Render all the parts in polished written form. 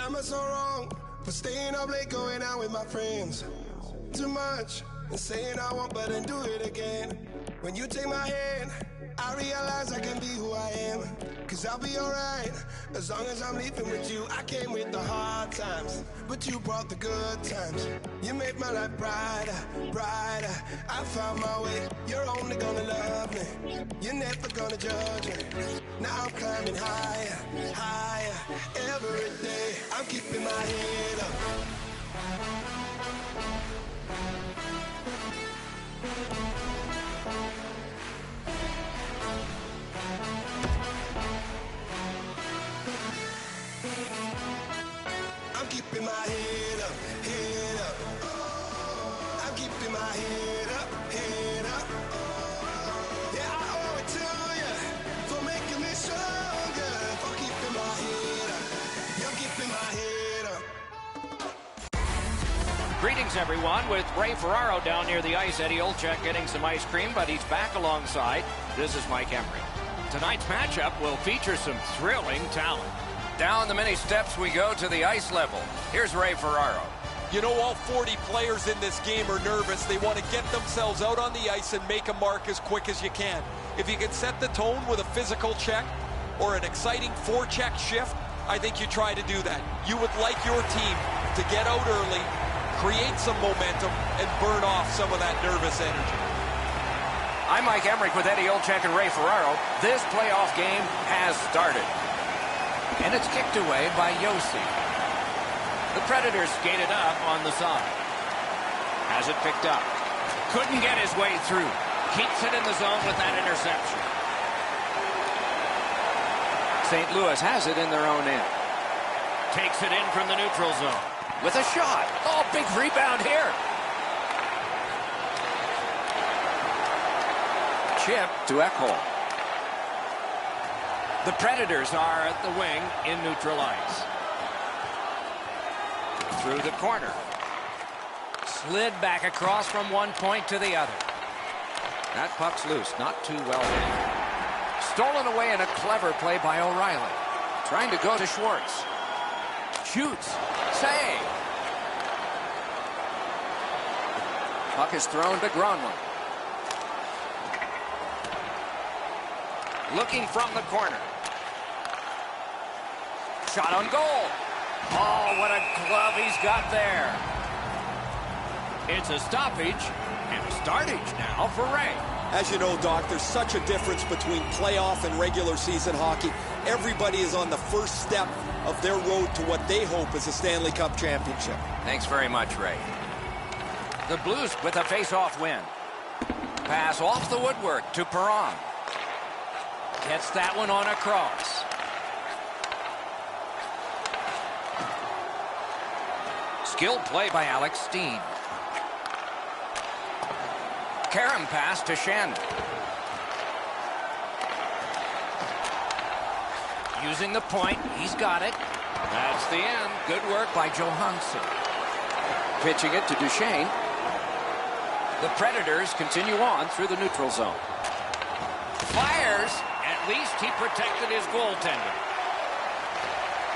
Am I so wrong for staying up late, going out with my friends? Too much and saying I won't, but then do it again. When you take my hand, I realize I can be who I am. Cause I'll be alright as long as I'm leaving with you. I came with the hard times, but you brought the good times. You made my life brighter, brighter. I found my way. You're only gonna love me. You're never gonna judge me. Now I'm climbing higher, higher. Every day I'm keeping my head up. I'm keeping my head up, head up. I'm keeping my head up, head up. Yeah, I owe it to you for making me stronger, for keeping my head up. You're keeping my head up. Greetings, everyone, with Ray Ferraro down near the ice. Eddie Olczyk getting some ice cream, but he's back alongside. This is Mike Emery. Tonight's matchup will feature some thrilling talent. Down the many steps we go to the ice level. Here's Ray Ferraro. You know, all 40 players in this game are nervous. They want to get themselves out on the ice and make a mark as quick as you can. If you can set the tone with a physical check or an exciting forecheck shift, I think you try to do that. You would like your team to get out early, create some momentum, and burn off some of that nervous energy. I'm Mike Emmerich with Eddie Olczyk and Ray Ferraro. This playoff game has started. And it's kicked away by Yossi. The Predators skated up on the side. Has it picked up. Couldn't get his way through. Keeps it in the zone with that interception. St. Louis has it in their own end. Takes it in from the neutral zone. With a shot. Oh, big rebound here. Chip to Ekholm. The Predators are at the wing in neutral ice. Through the corner. Slid back across from one point to the other. That puck's loose, not too well hit. Stolen away in a clever play by O'Reilly. Trying to go to Schwartz. Shoots. Save. Puck is thrown to Gronlund. Looking from the corner. Shot on goal. Oh, what a glove he's got there. It's a stoppage and a startage now for Ray. As you know, Doc, there's such a difference between playoff and regular season hockey. Everybody is on the first step of their road to what they hope is a Stanley Cup championship. Thanks very much, Ray. The Blues with a face-off win. Pass off the woodwork to Perron. Gets that one on across. Skilled play by Alex Steen. Karam pass to Shannon. Using the point, he's got it. That's the end. Good work by Johansson. Pitching it to Duchesne. The Predators continue on through the neutral zone. Fires. At least he protected his goaltender.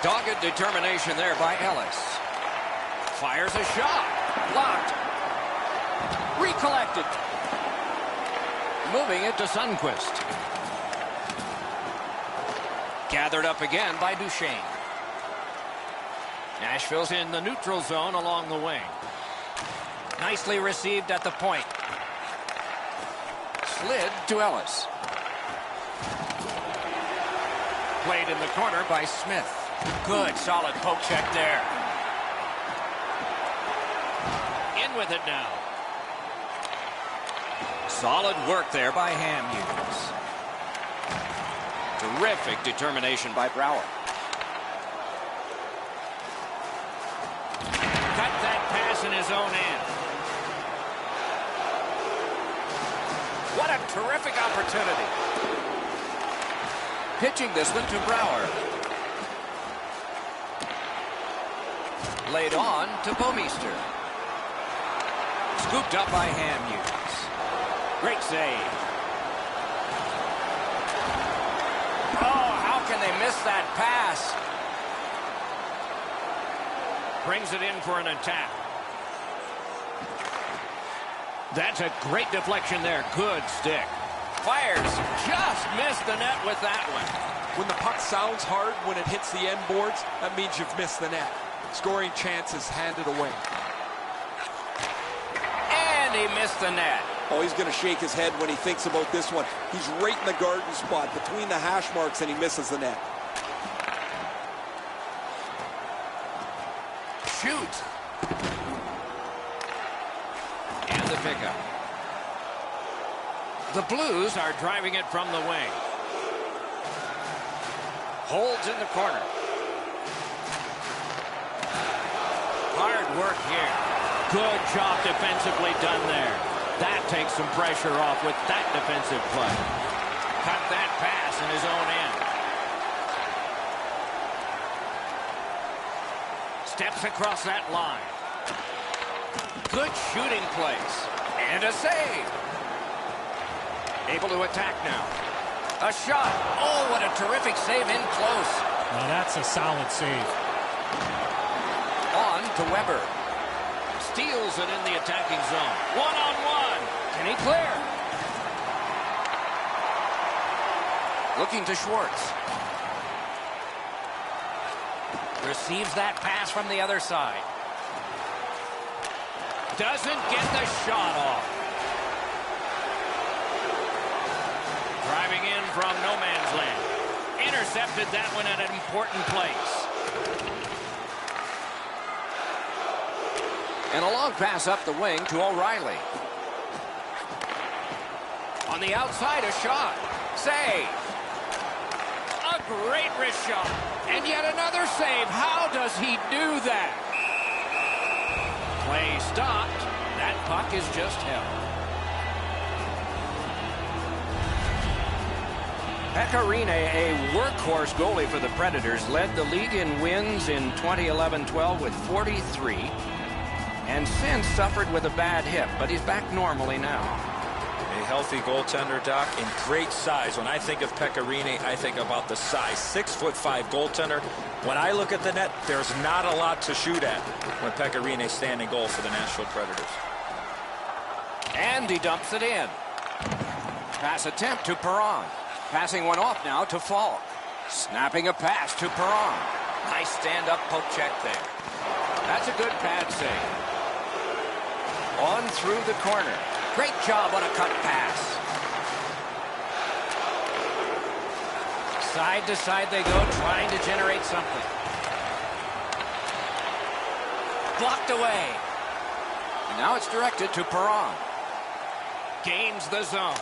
Dogged determination there by Ellis. Fires a shot. Blocked. Recollected. Moving it to Sundqvist. Gathered up again by Duchesne. Nashville's in the neutral zone along the wing. Nicely received at the point. Slid to Ellis. Played in the corner by Smith. Good, solid poke check there. In with it now. Solid work there by Hamhuis. Terrific determination by Brouwer. Cut that pass in his own end. What a terrific opportunity. Pitching this one to Brouwer. Laid on to Bouwmeester. Scooped up by Hamhuis. Great save. Oh, how can they miss that pass? Brings it in for an attack. That's a great deflection there. Good stick. Fires. Just missed the net with that one. When the puck sounds hard when it hits the end boards, that means you've missed the net. Scoring chances handed away. And he missed the net. Oh, he's going to shake his head when he thinks about this one. He's right in the garden spot between the hash marks, and he misses the net. Shoot. And the pickup. The Blues are driving it from the wing. Holds in the corner. Hard work here. Good job defensively done there. That takes some pressure off with that defensive play. Cut that pass in his own end. Steps across that line. Good shooting place. And a save. Able to attack now. A shot. Oh, what a terrific save in close. Now that's a solid save. On to Weber. Steals it in the attacking zone. One-on-one. Can he clear? Looking to Schwartz. Receives that pass from the other side. Doesn't get the shot off. Driving in from no man's land. Intercepted that one at an important place. And a long pass up the wing to O'Reilly. On the outside, a shot. Save. A great wrist shot. And yet another save. How does he do that? Play stopped. That puck is just held. Pecorine, a workhorse goalie for the Predators, led the league in wins in 2011-12 with 43. And since suffered with a bad hip, but he's back normally now. A healthy goaltender, Doc, and great size. When I think of Pecorine, I think about the size. 6'5" goaltender. When I look at the net, there's not a lot to shoot at when Pecorine stand in goal for the Nashville Predators. And he dumps it in. Pass attempt to Perron. Passing one off now to Falk. Snapping a pass to Perron. Nice stand-up poke check there. That's a good pad save. On through the corner. Great job on a cut pass. Side to side they go, trying to generate something. Blocked away. And now it's directed to Perron. Gains the zone.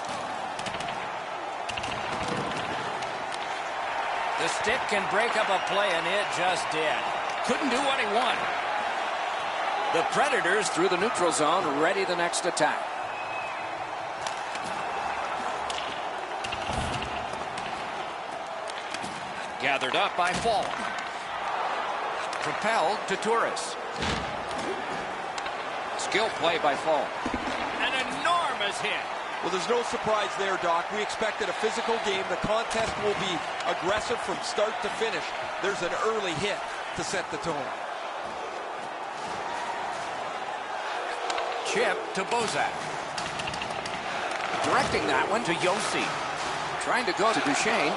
The stick can break up a play, and it just did. Couldn't do what he wanted. The Predators through the neutral zone, ready the next attack. Gathered up by Falk. Propelled to Turris. Skill play by Falk. An enormous hit. Well, there's no surprise there, Doc. We expected a physical game. The contest will be aggressive from start to finish. There's an early hit to set the tone. Chip to Bozak. Directing that one to Yossi. Trying to go to Duchesne.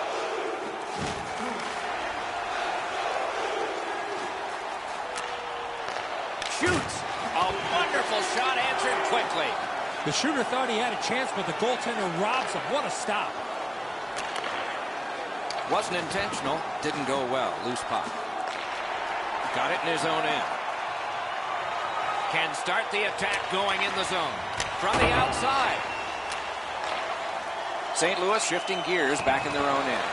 Shoots. A wonderful shot answered quickly. The shooter thought he had a chance, but the goaltender robs him. What a stop. Wasn't intentional. Didn't go well. Loose puck. Got it in his own end. Can start the attack going in the zone. From the outside. St. Louis shifting gears back in their own end.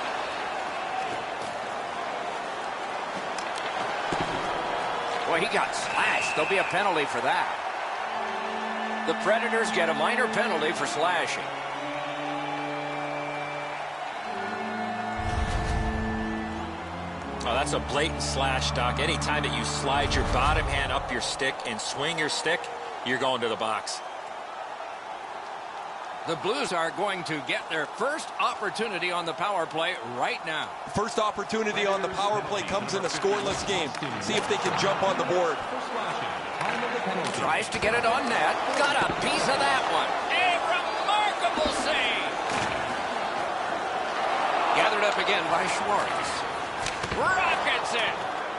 Boy, he got slashed. There'll be a penalty for that. The Predators get a minor penalty for slashing. Oh, that's a blatant slash, Doc. Anytime that you slide your bottom hand up your stick and swing your stick, you're going to the box. The Blues are going to get their first opportunity on the power play right now. First opportunity on the power play comes in a scoreless game. See if they can jump on the board. Tries to get it on net. Got a piece of that one. A remarkable save. Gathered up again by Schwartz. Rockets it.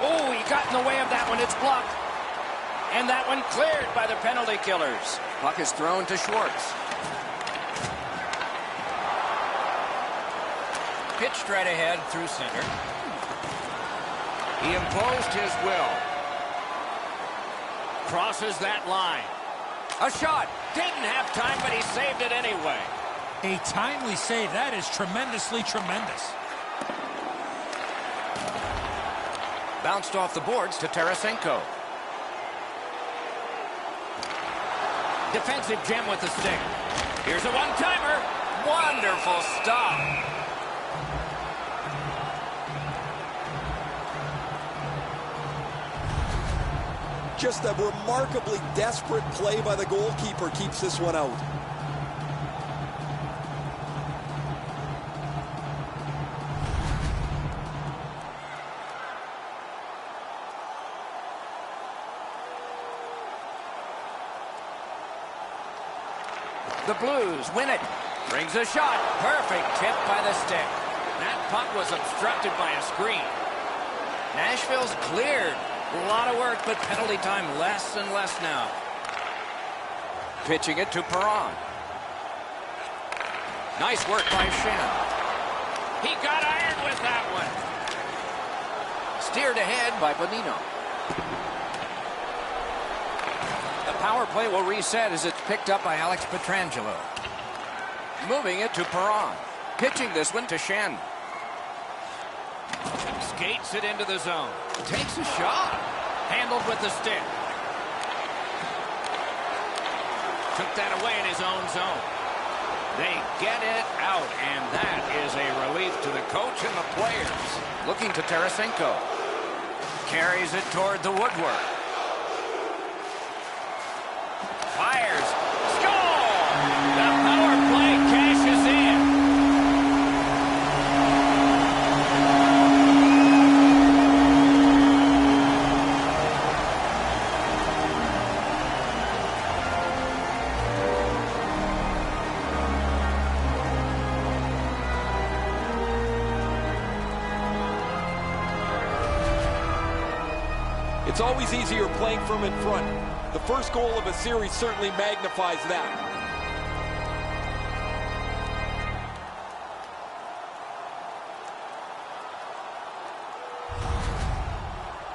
Oh, he got in the way of that one. It's blocked. And that one cleared by the penalty killers. Puck is thrown to Schwartz. Pitched right ahead through center. He imposed his will. Crosses that line. A shot. Didn't have time, but he saved it anyway. A timely save. That is tremendously tremendous. Bounced off the boards to Tarasenko. Defensive gem with the stick. Here's a one-timer. Wonderful stop. Just a remarkably desperate play by the goalkeeper keeps this one out. The Blues win it. Brings a shot. Perfect tip by the stick. That puck was obstructed by a screen. Nashville's cleared. A lot of work, but penalty time less and less now. Pitching it to Perron. Nice work by Shen. He got iron with that one. Steered ahead by Bonino. The power play will reset as it's picked up by Alex Pietrangelo. Moving it to Perron. Pitching this one to Shen. Skates it into the zone. Takes a shot. Handled with the stick. Took that away in his own zone. They get it out, and that is a relief to the coach and the players. Looking to Tarasenko. Carries it toward the woodwork. Fires. Score! The power play cashes in. It's always easier playing from in front. The first goal of a series certainly magnifies that.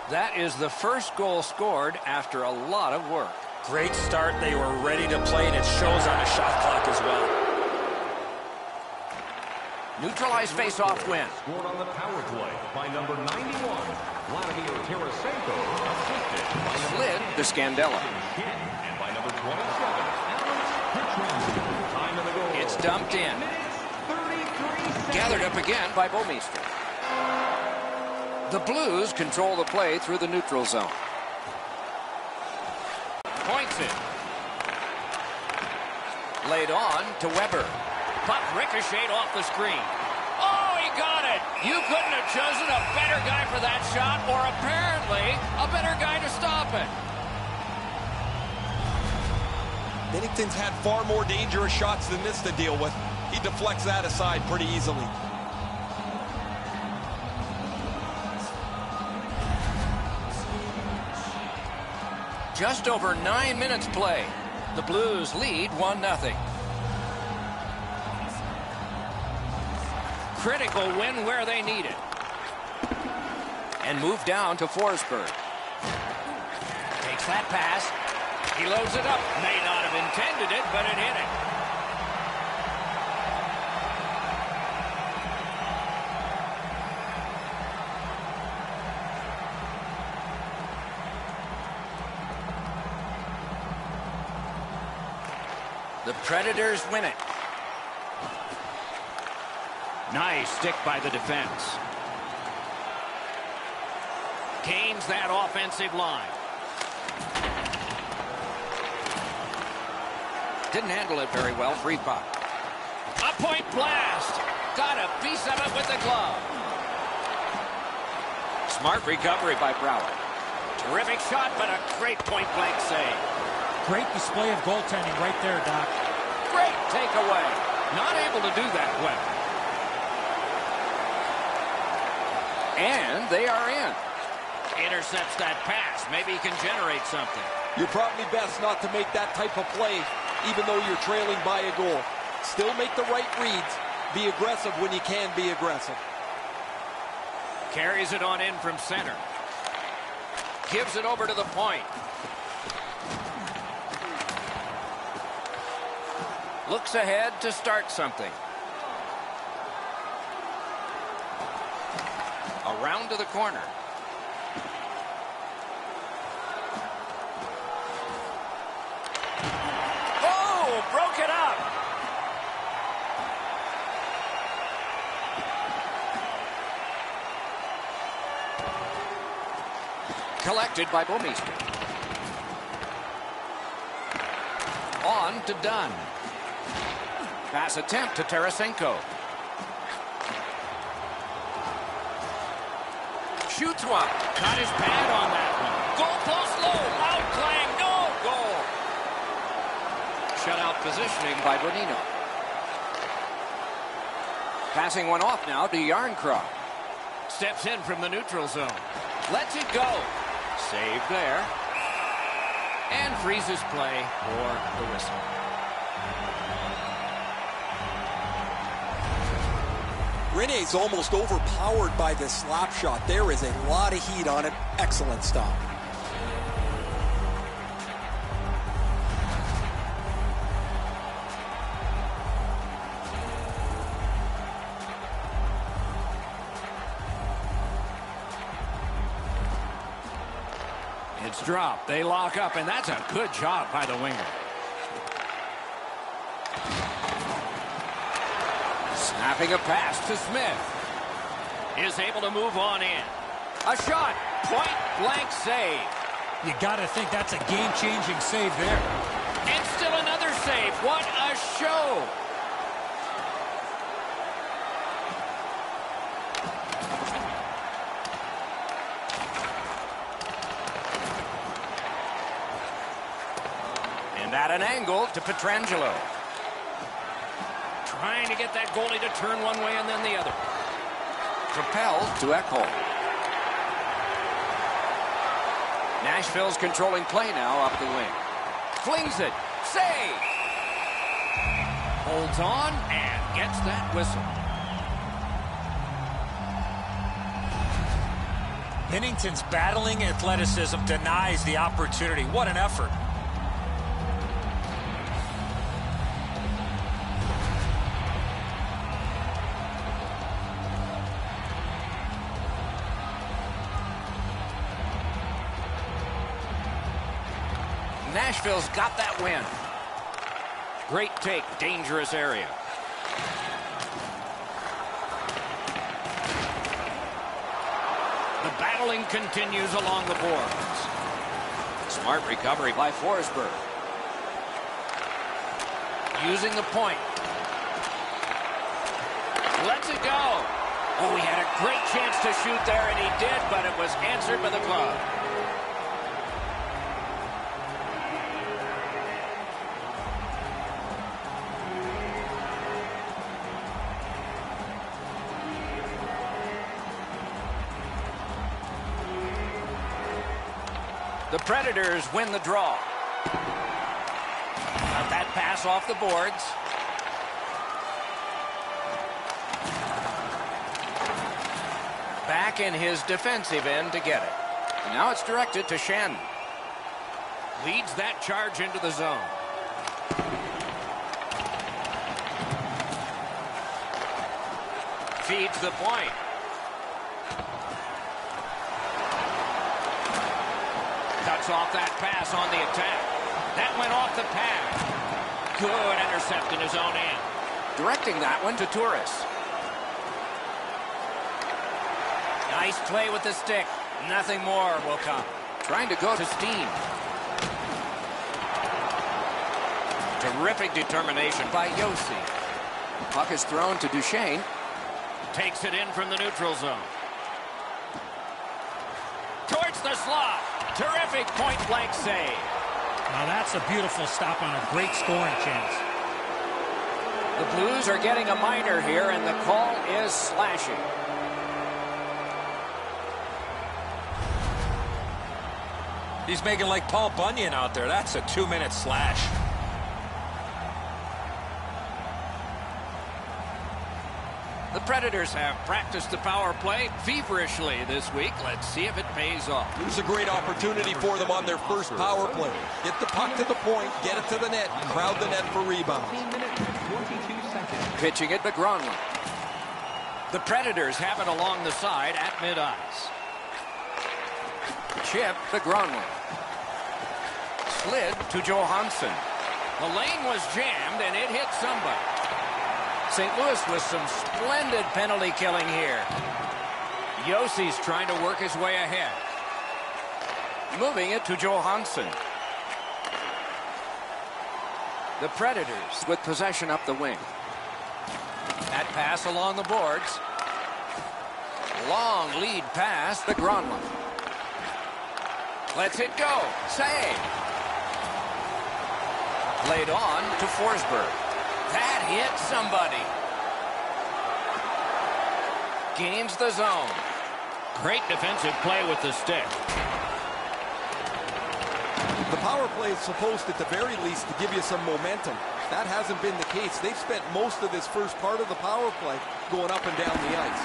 That is the first goal scored after a lot of work. Great start. They were ready to play, and it shows on the shot clock as well. Neutralized face-off win. Scored on the power play by number 91, Vladimir Tarasenko, assisted by Slid to Scandella. and by number 27, Alex Pietrangelo. Time of the goal. It's dumped in. 33 seconds. Gathered up again by Bouwmeester. The Blues control the play through the neutral zone. Points it. Laid on to Weber. Puck ricocheted off the screen. Oh, he got it! You couldn't have chosen a better guy for that shot, or apparently a better guy to stop it. Bennington's had far more dangerous shots than this to deal with. He deflects that aside pretty easily. Just over 9 minutes play. The Blues lead 1-0. Critical win where they need it. And move down to Forsberg. Takes that pass. He loads it up. May not have intended it, but it hit it. The Predators win it. Nice stick by the defense. Gains that offensive line. Didn't handle it very well. Free puck. point blast. Got a piece of it with the glove. Smart recovery by Brower. Terrific shot, but a great point-blank save. Great display of goaltending right there, Doc. Great takeaway. Not able to do that well. And they are in. Intercepts that pass. Maybe he can generate something. You're probably best not to make that type of play, even though you're trailing by a goal. Still make the right reads. Be aggressive when you can be aggressive. Carries it on in from center. Gives it over to the point. Looks ahead to start something. Around to the corner. Oh, broke it up. Collected by Bomeister. On to Dunn. Pass attempt to Tarasenko. Shoots one. Caught his pad on that one. Goal post low. Loud clang. No goal. Shutout positioning by Bonino. Passing one off now to Yarncroft. Steps in from the neutral zone. Lets it go. Save there. And freezes play for the whistle. Rene's almost overpowered by this slap shot. There is a lot of heat on it. Excellent stop. It's dropped. They lock up, and that's a good job by the winger. Snapping a pass to Smith. Is able to move on in. A shot. Point blank save. You got to think that's a game-changing save there. And still another save. What a show. And at an angle to Pietrangelo. Trying to get that goalie to turn one way and then the other. Propelled to Ekholm. Nashville's controlling play now up the wing. Flings it. Save. Holds on and gets that whistle. Binnington's battling athleticism denies the opportunity. What an effort. Nashville's got that win. Great take, dangerous area. The battling continues along the boards. Smart recovery by Forsberg. Using the point. Lets it go. Oh, he had a great chance to shoot there, and he did, but it was answered by the glove. The Predators win the draw. Got that pass off the boards. Back in his defensive end to get it. And now it's directed to Shen. Leads that charge into the zone. Feeds the point. Cuts off that pass on the attack. That went off the pad. Good intercept in his own end. Directing that one to Turris. Nice play with the stick. Nothing more will come. Trying to go to Steen. Terrific determination by Yossi. Puck is thrown to Duchesne. Takes it in from the neutral zone. Towards the slot. Terrific point-blank save. Now that's a beautiful stop on a great scoring chance. The Blues are getting a minor here, and the call is slashing. He's making like Paul Bunyan out there. That's a 2-minute slash. The Predators have practiced the power play feverishly this week. Let's see if it pays off. It's a great opportunity for them on their first power play. Get the puck to the point, get it to the net, crowd the net for rebounds. Pitching it to Gronlund. The Predators have it along the side at mid-ice. Chip to Gronlund. Slid to Johansson. The lane was jammed, and it hit somebody. St. Louis with some splendid penalty killing here. Yossi's trying to work his way ahead. Moving it to Johansson. The Predators with possession up the wing. That pass along the boards. Long lead pass to Gronlund. Lets it go. Save. Played on to Forsberg. That hit somebody. Gains the zone. Great defensive play with the stick. The power play is supposed, at the very least, to give you some momentum. That hasn't been the case. They've spent most of this first part of the power play going up and down the ice.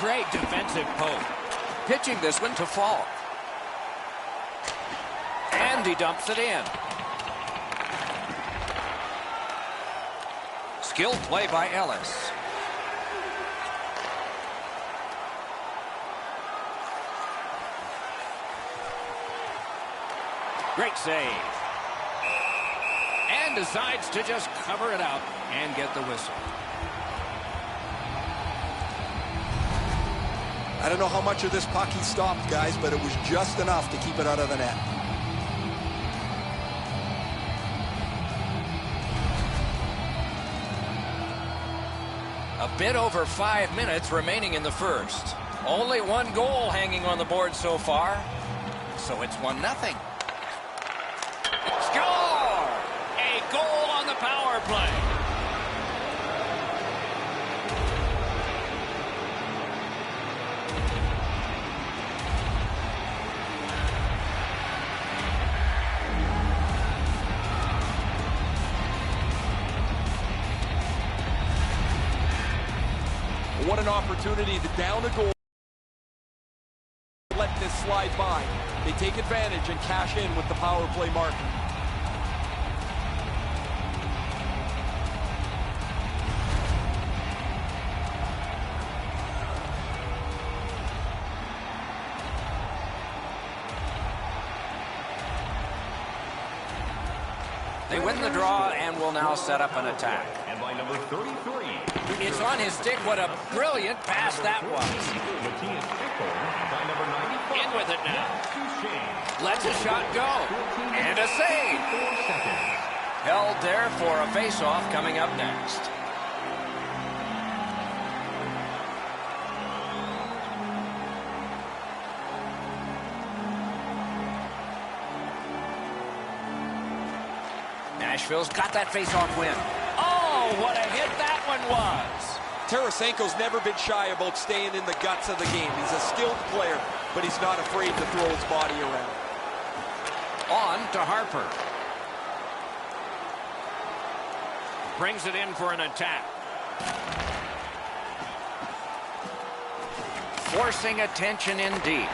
Great defensive poke. Pitching this one to Falk. And he dumps it in. Skilled play by Ellis. Great save. And decides to just cover it out and get the whistle. I don't know how much of this puck he stopped, guys, but it was just enough to keep it out of the net. A bit over 5 minutes remaining in the first. Only one goal hanging on the board so far. So it's 1-0. Score! A goal on the power play. What an opportunity to down a goal. Let this slide by. They take advantage and cash in with the power play marker. They win the draw and will now set up an attack. And by number 33. It's on his stick. What a brilliant pass that was. In with it now. Lets a shot go. And a save. Held there for a face-off coming up next. Nashville's got that face-off win. Oh, what a hit that one was. Tarasenko's never been shy about staying in the guts of the game. He's a skilled player, but he's not afraid to throw his body around. On to Harper. Brings it in for an attack. Forcing attention indeed.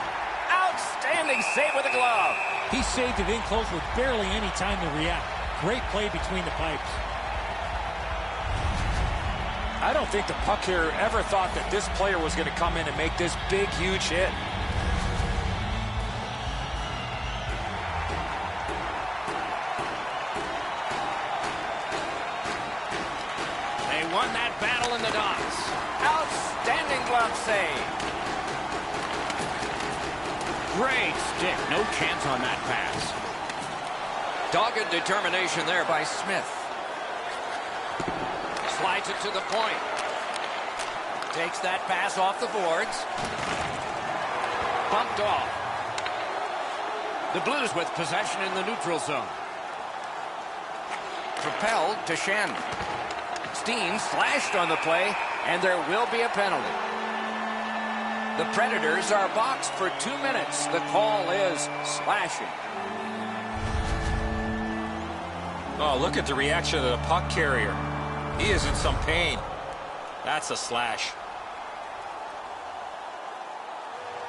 Outstanding save with a glove. He saved it in close with barely any time to react. Great play between the pipes. I don't think the puck here ever thought that this player was going to come in and make this big, huge hit. They won that battle in the dots. Outstanding glove save. Great stick. No chance on that pass. Dogged determination there by Smith. Slides it to the point. Takes that pass off the boards. Bumped off. The Blues with possession in the neutral zone. Propelled to Shen. Steen slashed on the play, and there will be a penalty. The Predators are boxed for 2 minutes. The call is slashing. Oh, look at the reaction of the puck carrier. He is in some pain. That's a slash.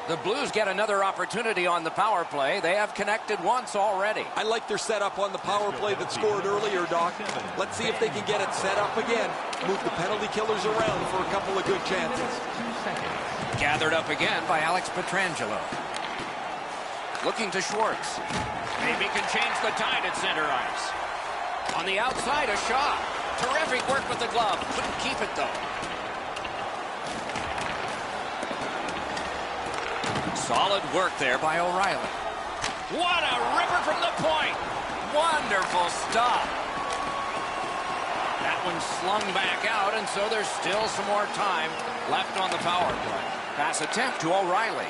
The Blues get another opportunity on the power play. They have connected once already. I like their setup on the power play that scored earlier, Doc. Let's see if they can get it set up again. Move the penalty killers around for a couple of good chances. Gathered up again by Alex Pietrangelo. Looking to Schwartz. Maybe can change the tide at center ice. On the outside, a shot. Terrific work with the glove. Couldn't keep it, though. Solid work there by O'Reilly. What a ripper from the point. Wonderful stop. That one slung back out, and so there's still some more time left on the power play. Pass attempt to O'Reilly.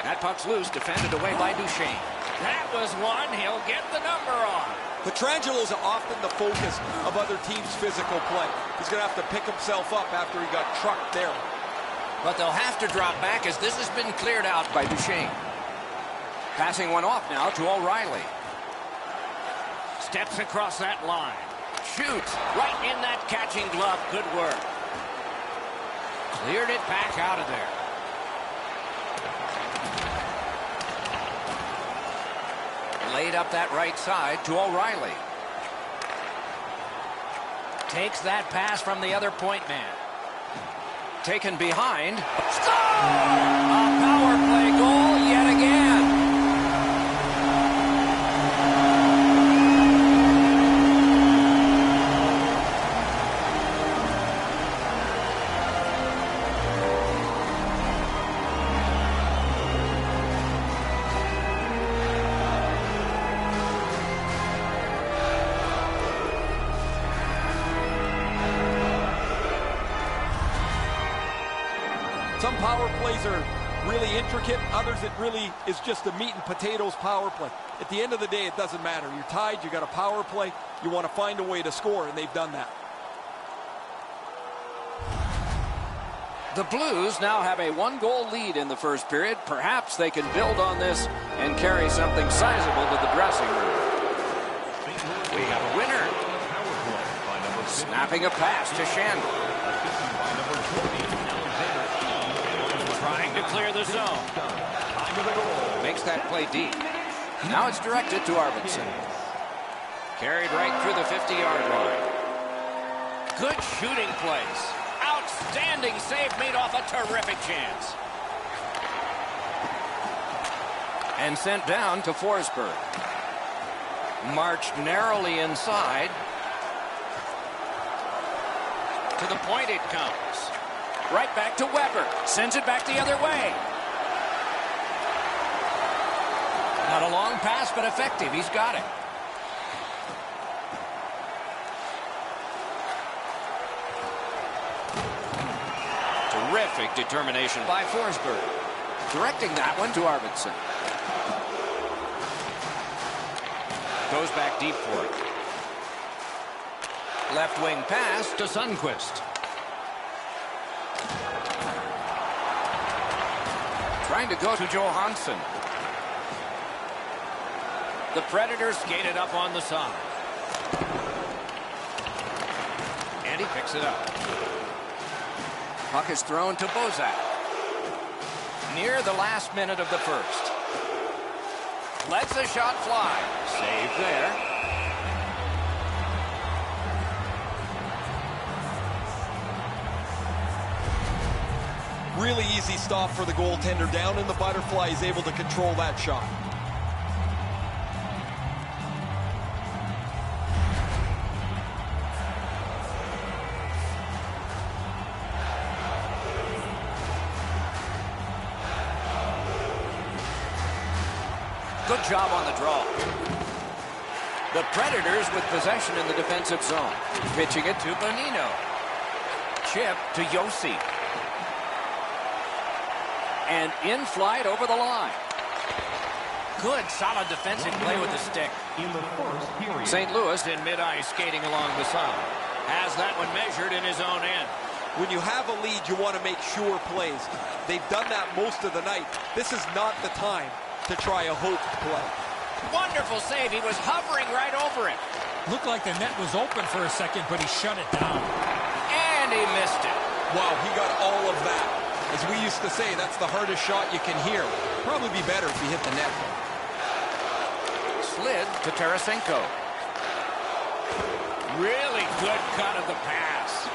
That puck's loose, defended away by Duchesne. That was one he'll get the number on. Pietrangelo's often the focus of other teams' physical play. He's going to have to pick himself up after he got trucked there. But they'll have to drop back as this has been cleared out by Duchesne. Passing one off now to O'Reilly. Steps across that line. Shoots right in that catching glove. Good work. Cleared it back out of there. Laid up that right side to O'Reilly. Takes that pass from the other point man. Taken behind. Score! A power play goal yet again. Some power plays are really intricate. Others, it really is just a meat and potatoes power play. At the end of the day, it doesn't matter. You're tied, you got a power play. You want to find a way to score, and they've done that. The Blues now have a 1-goal lead in the first period. Perhaps they can build on this and carry something sizable to the dressing room. We have a winner. Snapping a pass to Shandler. Trying to clear the zone. Makes that play deep. Now it's directed to Arvidsson. Carried right through the 50-yard line. Good shooting place. Outstanding save made off a terrific chance. And sent down to Forsberg. Marched narrowly inside. To the point it comes. Right back to Weber. Sends it back the other way. Not a long pass, but effective. He's got it. Terrific determination by Forsberg. Directing that one to Arvidsson. Goes back deep for it. Left wing pass to Sundqvist. Trying to go to Johansson. The Predators skated up on the side. And he picks it up. Puck is thrown to Bozak. Near the last minute of the first. Lets the shot fly. Save there. Really easy stop for the goaltender. Down in the butterfly, he's able to control that shot. Good job on the draw. The Predators with possession in the defensive zone. Pitching it to Bonino. Chip to Yossi. And in flight over the line. Good, solid defensive play with the stick. In the first period. St. Louis in mid-ice skating along the side. Has that one measured in his own end. When you have a lead, you want to make sure plays. They've done that most of the night. This is not the time to try a hope play. Wonderful save. He was hovering right over it. Looked like the net was open for a second, but he shut it down. And he missed it. Wow, he got all of that. As we used to say, that's the hardest shot you can hear. Probably be better if he hit the net. Slid to Tarasenko. Really good cut of the pass.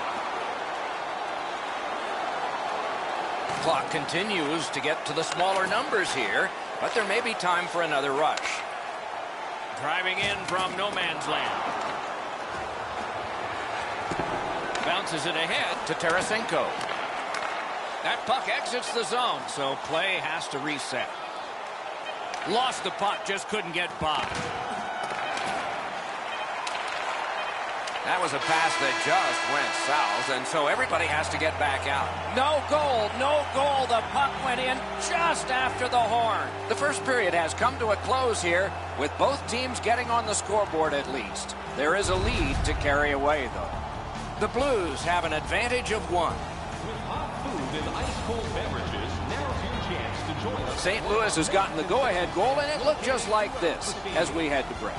Clock continues to get to the smaller numbers here, but there may be time for another rush. Driving in from no man's land. Bounces it ahead to Tarasenko. That puck exits the zone, so play has to reset. Lost the puck, just couldn't get by. That was a pass that just went south, and so everybody has to get back out. No goal, no goal. The puck went in just after the horn. The first period has come to a close here, with both teams getting on the scoreboard at least. There is a lead to carry away, though. The Blues have an advantage of 1. With hot food and ice-cold beverages, now's your chance to join us. St. Louis has gotten the go-ahead goal, and it looked just like this as we head to break.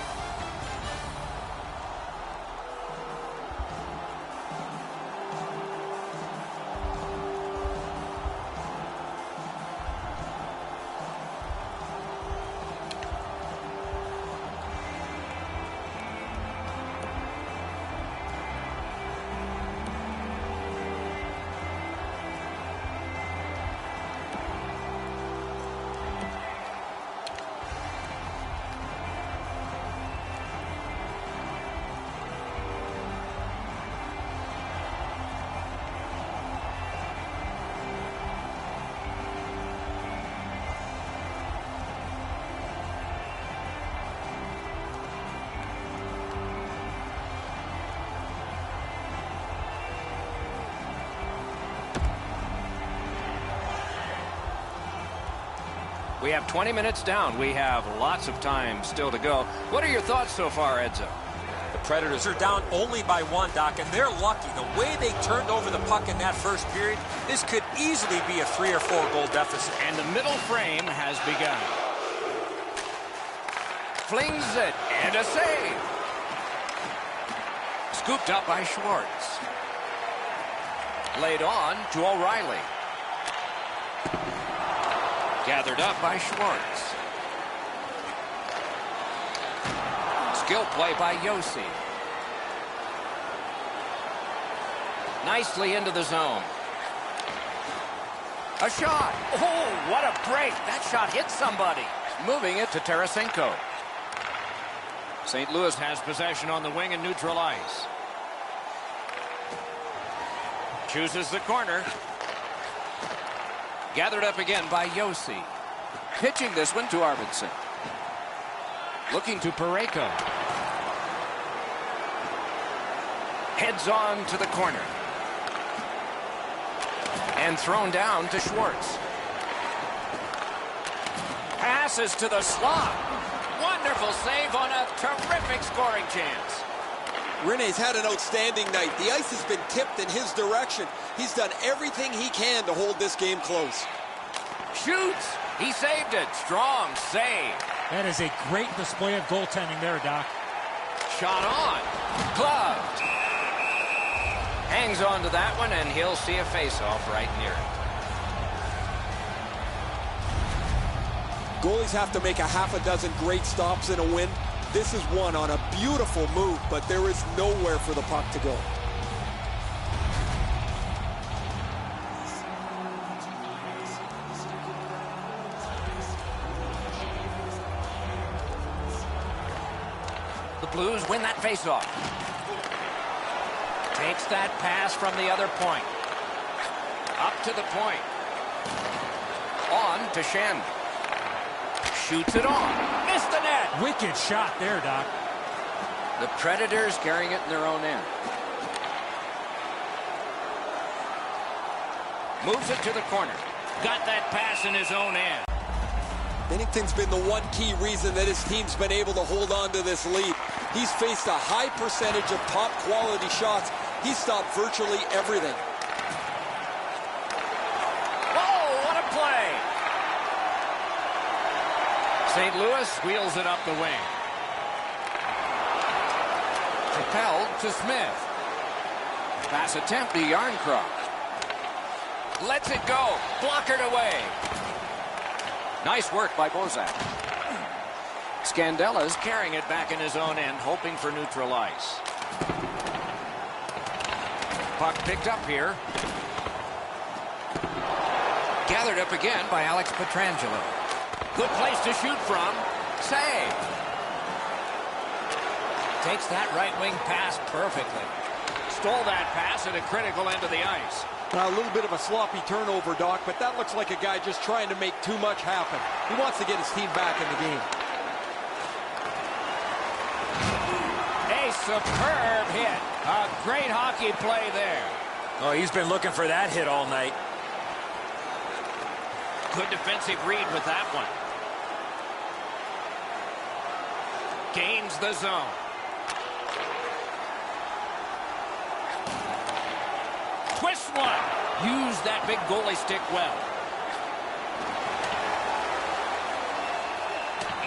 We have 20 minutes down. We have lots of time still to go. What are your thoughts so far, Edzo? The Predators are down only by 1, Doc, and they're lucky. The way they turned over the puck in that first period, this could easily be a 3 or 4 goal deficit. And the middle frame has begun. Flings it, and a save. Scooped up by Schwartz. Laid on to O'Reilly. Gathered up by Schwartz. Skill play by Yossi. Nicely into the zone. A shot. Oh, what a break. That shot hit somebody. Moving it to Tarasenko. St. Louis has possession on the wing and neutral ice. Chooses the corner. Gathered up again by Yossi. Pitching this one to Arvidsson. Looking to Parayko. Heads on to the corner. And thrown down to Schwartz. Passes to the slot. Wonderful save on a terrific scoring chance. Rene's had an outstanding night. The ice has been tipped in his direction. He's done everything he can to hold this game close. Shoots. He saved it. Strong save. That is a great display of goaltending there, Doc. Shot on. Gloved. Hangs on to that one, and he'll see a face-off right near it. Goalies have to make a half a dozen great stops in a win. This is one on a beautiful move, but there is nowhere for the puck to go. The Blues win that faceoff. Takes that pass from the other point. Up to the point. On to Schenn. Shoots it on. Missed the net. Wicked shot there, Doc. The Predators carrying it in their own end. Moves it to the corner. Got that pass in his own end. Binnington's been the one key reason that his team's been able to hold on to this lead. He's faced a high percentage of top quality shots. He's stopped virtually everything. Oh, what a play! St. Louis wheels it up the wing. Propelled to Smith. Pass attempt to Yarncroft. Lets it go. Blockered away. Nice work by Bozak. Scandella's Carrying it back in his own end, hoping for neutral ice. puck picked up here. Gathered up again by Alex Pietrangelo. Good place to shoot from. Save. Takes that right wing pass perfectly. Stole that pass at a critical end of the ice. Now, a little bit of a sloppy turnover, Doc, but that looks like a guy just trying to make too much happen. He wants to get his team back in the game. A superb hit. A great hockey play there. Oh, he's been looking for that hit all night. Good defensive read with that one. Gains the zone. Twist one. Use that big goalie stick well.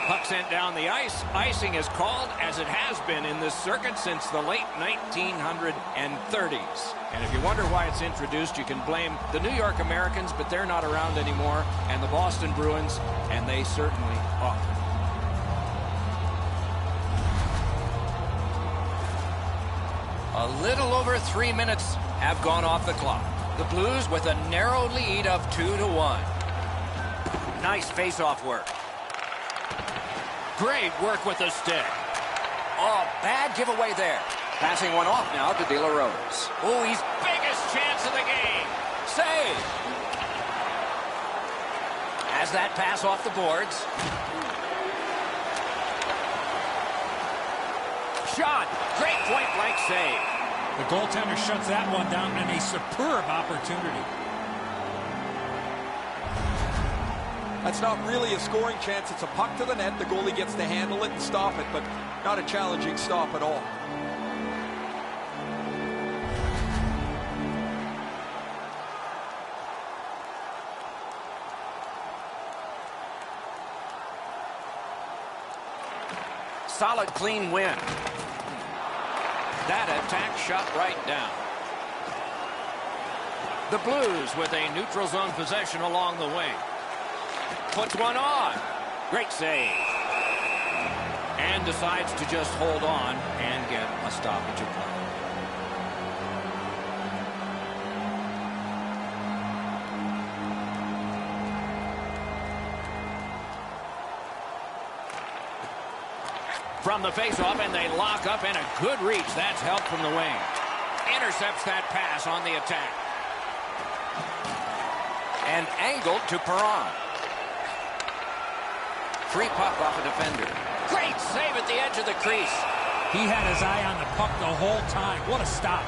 Puck sent down the ice. Icing is called, as it has been in this circuit since the late 1930s. And if you wonder why it's introduced, you can blame the New York Americans, but they're not around anymore, and the Boston Bruins, and they certainly are. A little over 3 minutes have gone off the clock. The Blues with a narrow lead of 2-1. Nice face-off work. Great work with the stick. Oh, bad giveaway there. Passing one off now to De La Rose. Oh, he's biggest chance of the game. Save. Has that pass off the boards. Shot. Great point-blank save. The goaltender shuts that one down, and a superb opportunity. That's not really a scoring chance. It's a puck to the net. The goalie gets to handle it and stop it, but not a challenging stop at all. Solid, clean win. That attack shot right down. The Blues with a neutral zone possession along the wing. Puts one on. Great save. And decides to just hold on and get a stoppage of play. From the faceoff, and they lock up, and a good reach. That's help from the wing. Intercepts that pass on the attack. And angled to Perron. Free puck off a defender. Great save at the edge of the crease. He had his eye on the puck the whole time. What a stop.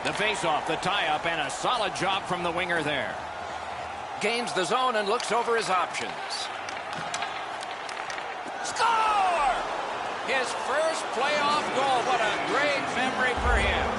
The face-off, the tie-up, and a solid job from the winger there. Gains the zone and looks over his options. Score! His first playoff goal. What a great memory for him.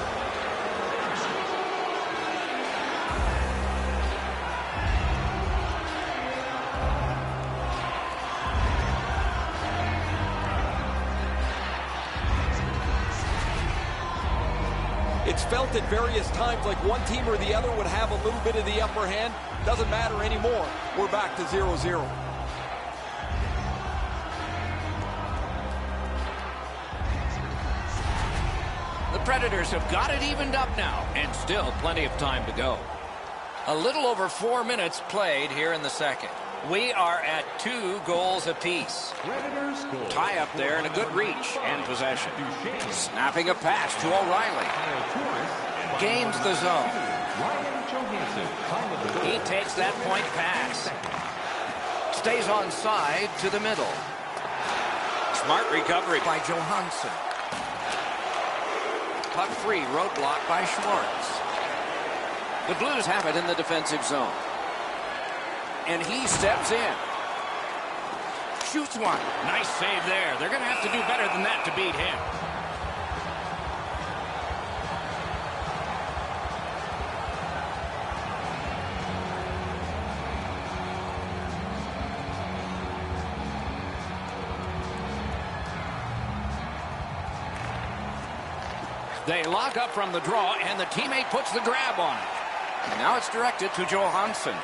It's felt at various times like one team or the other would have a little bit of the upper hand. Doesn't matter anymore. We're back to 0-0. The Predators have got it evened up now, and still plenty of time to go. A little over 4 minutes played here in the second. We are at 2 goals apiece. Tie up there and a good reach and possession. Snapping a pass to O'Reilly. Gains the zone. He takes that point pass. Stays on side to the middle. Smart recovery by Johansson. Puck free, roadblock by Schwartz. The Blues have it in the defensive zone. And he steps in. Shoots one. Nice save there. They're going to have to do better than that to beat him. They lock up from the draw, and the teammate puts the grab on it. And now it's directed to Johansson.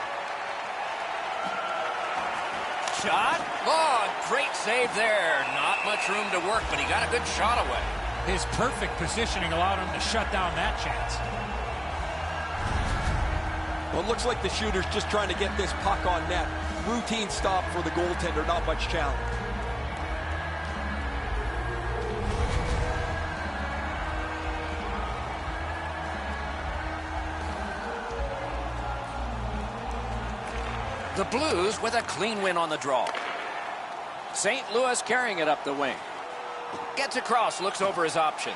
Shot. Oh, great save there. Not much room to work, but he got a good shot away. His perfect positioning allowed him to shut down that chance. Well, it looks like the shooter's just trying to get this puck on net. Routine stop for the goaltender, not much challenge. The Blues with a clean win on the draw. St. Louis carrying it up the wing. Gets across, looks over his options.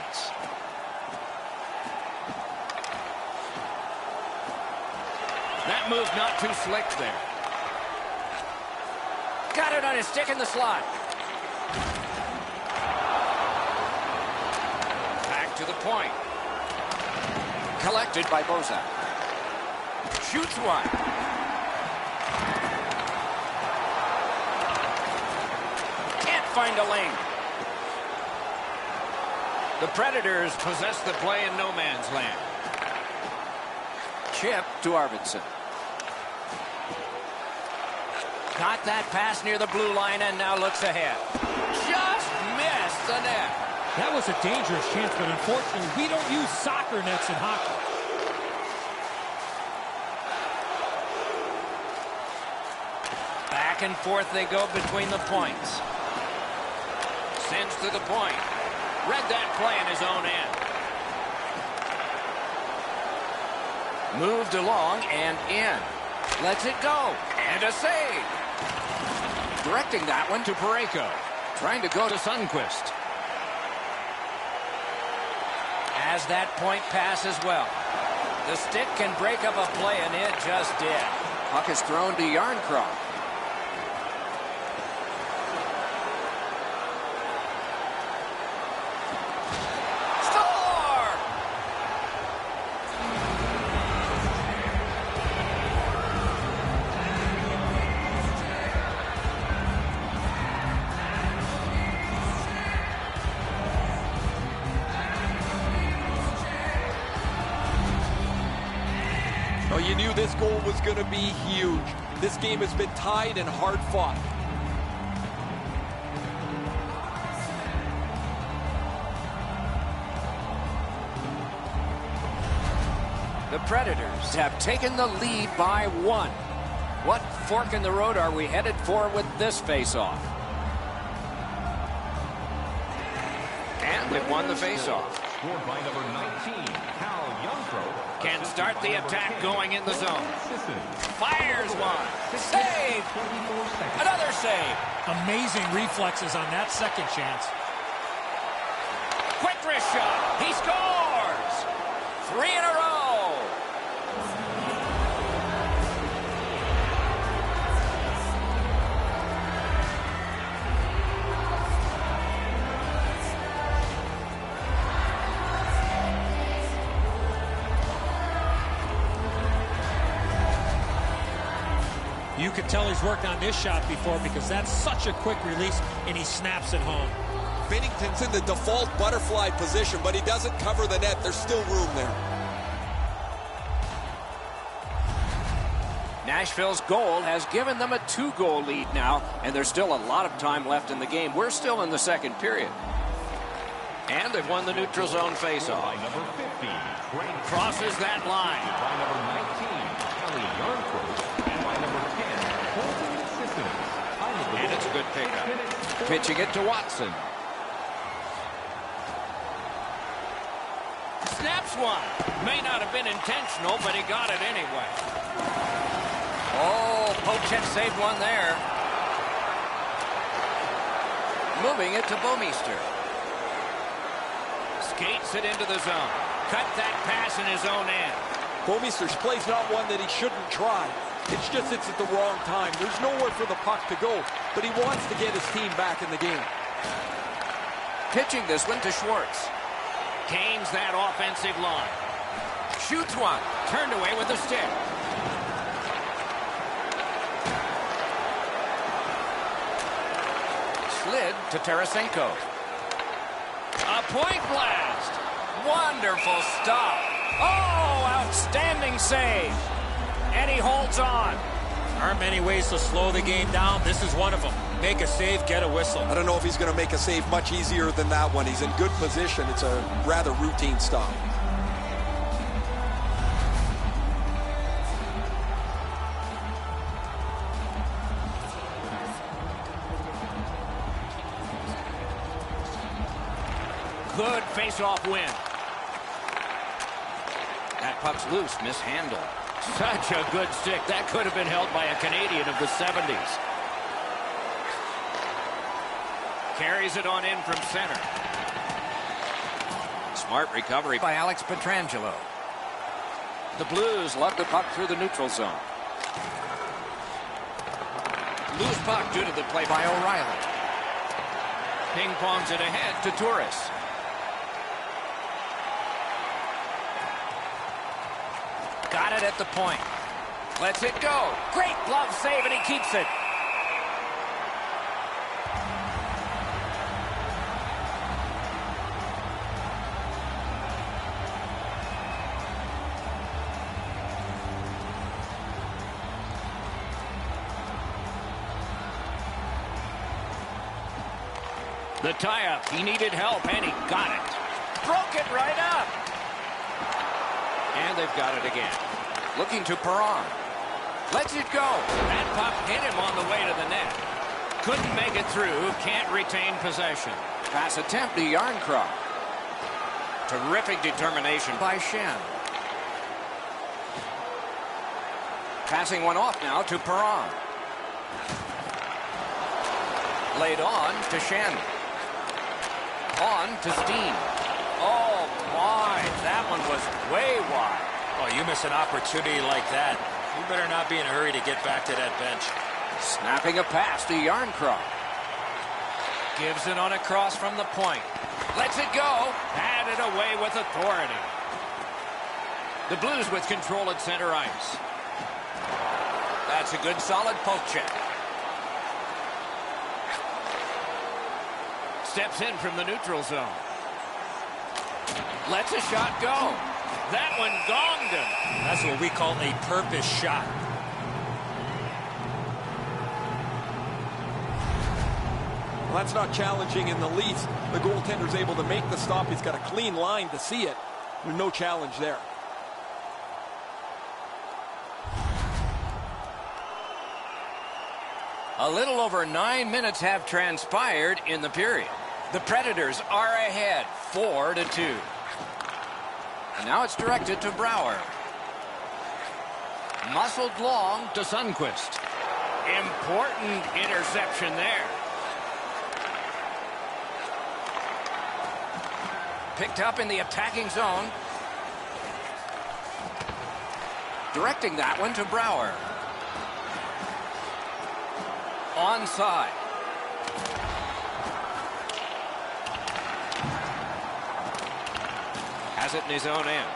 That move not too slick there. Got it on his stick in the slot. Back to the point. Collected by Bozak. Shoots one. Find a lane. The Predators possess the play in no man's land. Chip to Arvidsson. Got that pass near the blue line and now looks ahead. Just missed the net. That was a dangerous chance, but unfortunately, we don't use soccer nets in hockey. Back and forth they go between the points. Sends to the point. Read that play in his own end. Moved along and in. Lets it go. And a save. Directing that one to Parayko. Trying to go to Sundqvist. As that point pass as well. The stick can break up a play, and it just did. Puck is thrown to Yarncroft. Oh, you knew this goal was going to be huge. This game has been tied and hard fought. The Predators have taken the lead by 1. What fork in the road are we headed for with this face-off? And they've won the face-off. Scored by number 19, Cal Youngthrow. Can start the attack going in the zone. Fires one. Save. Another save. Amazing reflexes on that second chance. Quick wrist shot. He scores. 3 in a row. You could tell he's worked on this shot before because that's such a quick release, and he snaps it home. Binnington's in the default butterfly position, but he doesn't cover the net. There's still room there. Nashville's goal has given them a 2-goal lead now, and there's still a lot of time left in the game. We're still in the second period. And they've won the neutral zone faceoff. By number 50, Frank Crosses that line. by number 19, Kelly Yarncroft. And by number 10, Colton Pitching it to Watson. Snaps one. May not have been intentional, but he got it anyway. Oh, Pochett saved one there. Moving it to Bomeister. Skates it into the zone. Cut that pass in his own end. Bomeister's play's not one that he shouldn't try. It's just it's at the wrong time. There's nowhere for the puck to go, but he wants to get his team back in the game. Pitching this one to Schwartz. Gains that offensive line. Shoots one. Turned away with a stick. Slid to Tarasenko. A point blast. Wonderful stop. Oh, outstanding save. And he holds on. There aren't many ways to slow the game down. This is one of them. Make a save, get a whistle. I don't know if he's going to make a save much easier than that one. He's in good position. It's a rather routine stop. Good face-off win. That puck's loose, mishandled. Such a good stick. That could have been held by a Canadian of the 70s. Carries it on in from center. Smart recovery by Alex Pietrangelo. The Blues lug the puck through the neutral zone. Loose puck due to the play by O'Reilly. Ping-pongs it ahead to Torres. Got it at the point. Lets it go. Great glove save, and he keeps it. The tie-up. He needed help, and he got it. Broke it right up. And they've got it again. Looking to Perron. Lets it go. That puck hit him on the way to the net. Couldn't make it through. Can't retain possession. Pass attempt to Yarncroft. Terrific determination by Shen. Passing one off now to Perron. Laid on to Shen. On to Steen. Oh, my. That one was way wide. Oh, you miss an opportunity like that. You better not be in a hurry to get back to that bench. Snapping a pass to Yarncroft. Gives it on a cross from the point. Lets it go. Had it away with authority. The Blues with control at center ice. That's a good solid poke check. Steps in from the neutral zone. Lets a shot go. That one gonged him. That's what we call a purpose shot. Well, that's not challenging in the least. The goaltender's able to make the stop. He's got a clean line to see it. There's no challenge there. A little over 9 minutes have transpired in the period. The Predators are ahead 4-2. And now it's directed to Brouwer. Muscled long to Sundqvist. Important interception there. Picked up in the attacking zone. Directing that one to Brouwer. Onside. Has it in his own end.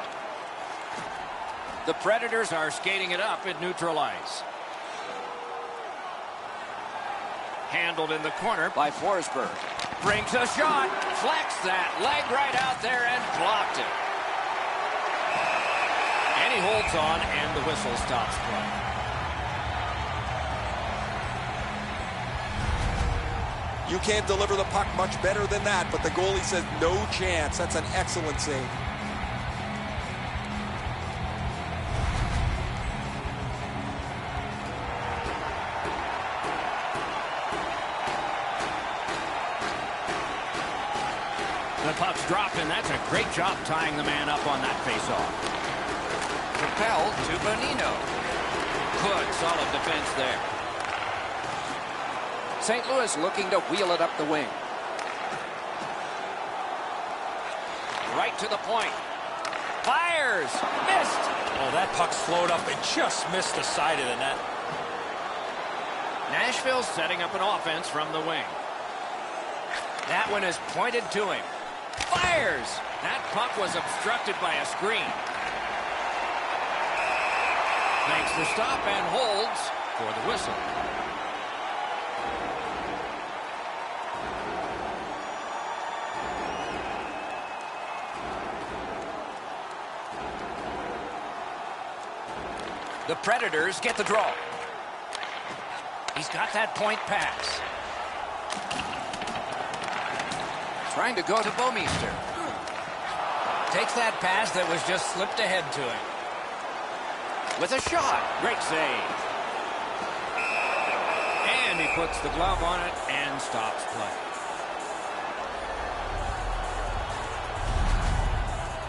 The Predators are skating it up at neutral ice. Handled in the corner By Forsberg. brings a shot. Flex that leg right out there and blocked it. And he holds on, and the whistle stops play. You can't deliver the puck much better than that, but the goalie says no chance. That's an excellent save. puck's dropping. That's a great job tying the man up on that faceoff. Propelled to Bonino. Good, solid defense there. St. Louis looking to wheel it up the wing. Right to the point. Fires. Missed. Oh, that puck slowed up and just missed the side of the net. Nashville setting up an offense from the wing. That one is pointed to him. Fires. That puck was obstructed by a screen. Makes the stop and holds for the whistle. The Predators get the draw. He's got that point pass. Trying to go to Bouwmeester. Takes that pass that was just slipped ahead to him. With a shot. Great save. And he puts the glove on it and stops play.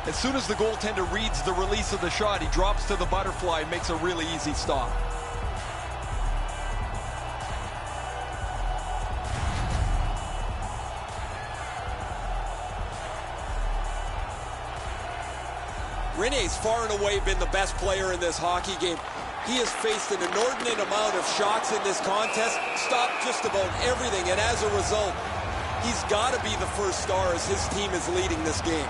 As soon as the goaltender reads the release of the shot, he drops to the butterfly and makes a really easy stop. Rene's far and away been the best player in this hockey game. He has faced an inordinate amount of shots in this contest, stopped just about everything, and as a result, he's got to be the first star as his team is leading this game.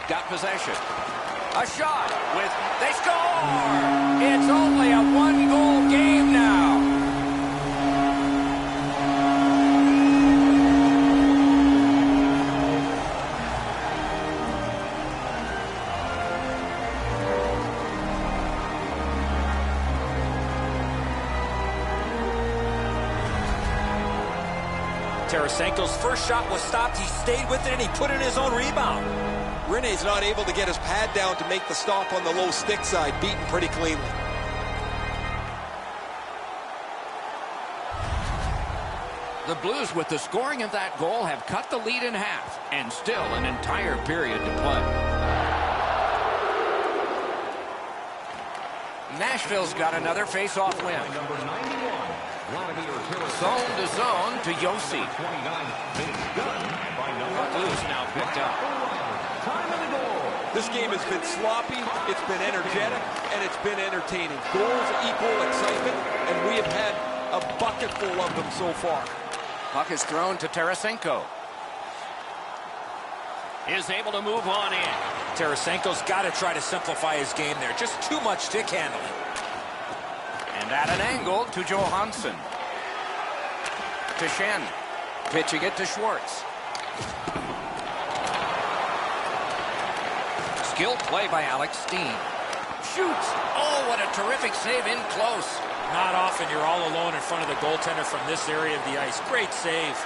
Got possession. A shot with, they score! It's only a one-goal game now. Tarasenko's first shot was stopped. He stayed with it and he put in his own rebound. Rene's not able to get his pad down to make the stop on the low stick side, beaten pretty cleanly. The Blues, with the scoring of that goal, have cut the lead in half, and still an entire period to play. Nashville's got another face-off win. Zone to zone to Yossi. Blues now picked up. This game has been sloppy, it's been energetic, and it's been entertaining. Goals equal excitement, and we have had a bucket full of them so far. Puck is thrown to Tarasenko. Is able to move on in. Tarasenko's got to try to simplify his game there. Just too much stick handling. And at an angle to Johansson. To Shen. Pitching it to Schwartz. Skilled play by Alex Steen. Shoots. Oh, what a terrific save in close. Not often you're all alone in front of the goaltender from this area of the ice. Great save.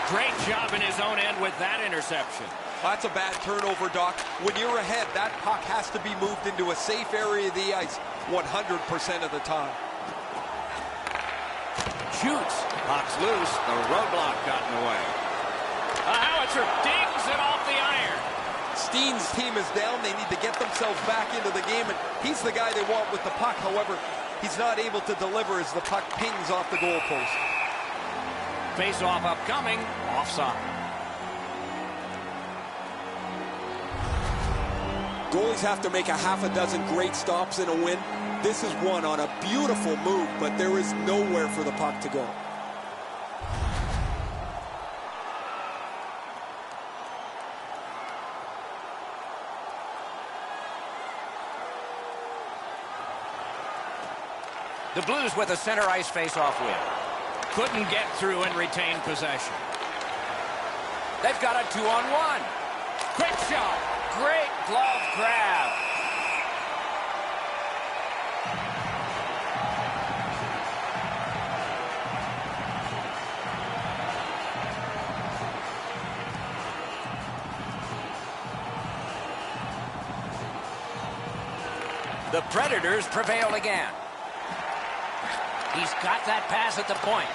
Great job in his own end with that interception. That's a bad turnover, Doc. When you're ahead, that puck has to be moved into a safe area of the ice 100% of the time. Shoots. Puck's loose. The roadblock gotten away. A howitzer dings it off the iron. Steen's team is down. They need to get themselves back into the game, and he's the guy they want with the puck. However, he's not able to deliver as the puck pings off the goalpost. Face-off upcoming. Offside. Goalies have to make a half a dozen great stops in a win. This is one on a beautiful move, but there is nowhere for the puck to go. The Blues with a center ice face-off win. Couldn't get through and retain possession. They've got a 2-on-1. Quick shot. Great glove grab. The Predators prevail again. He's got that pass at the point.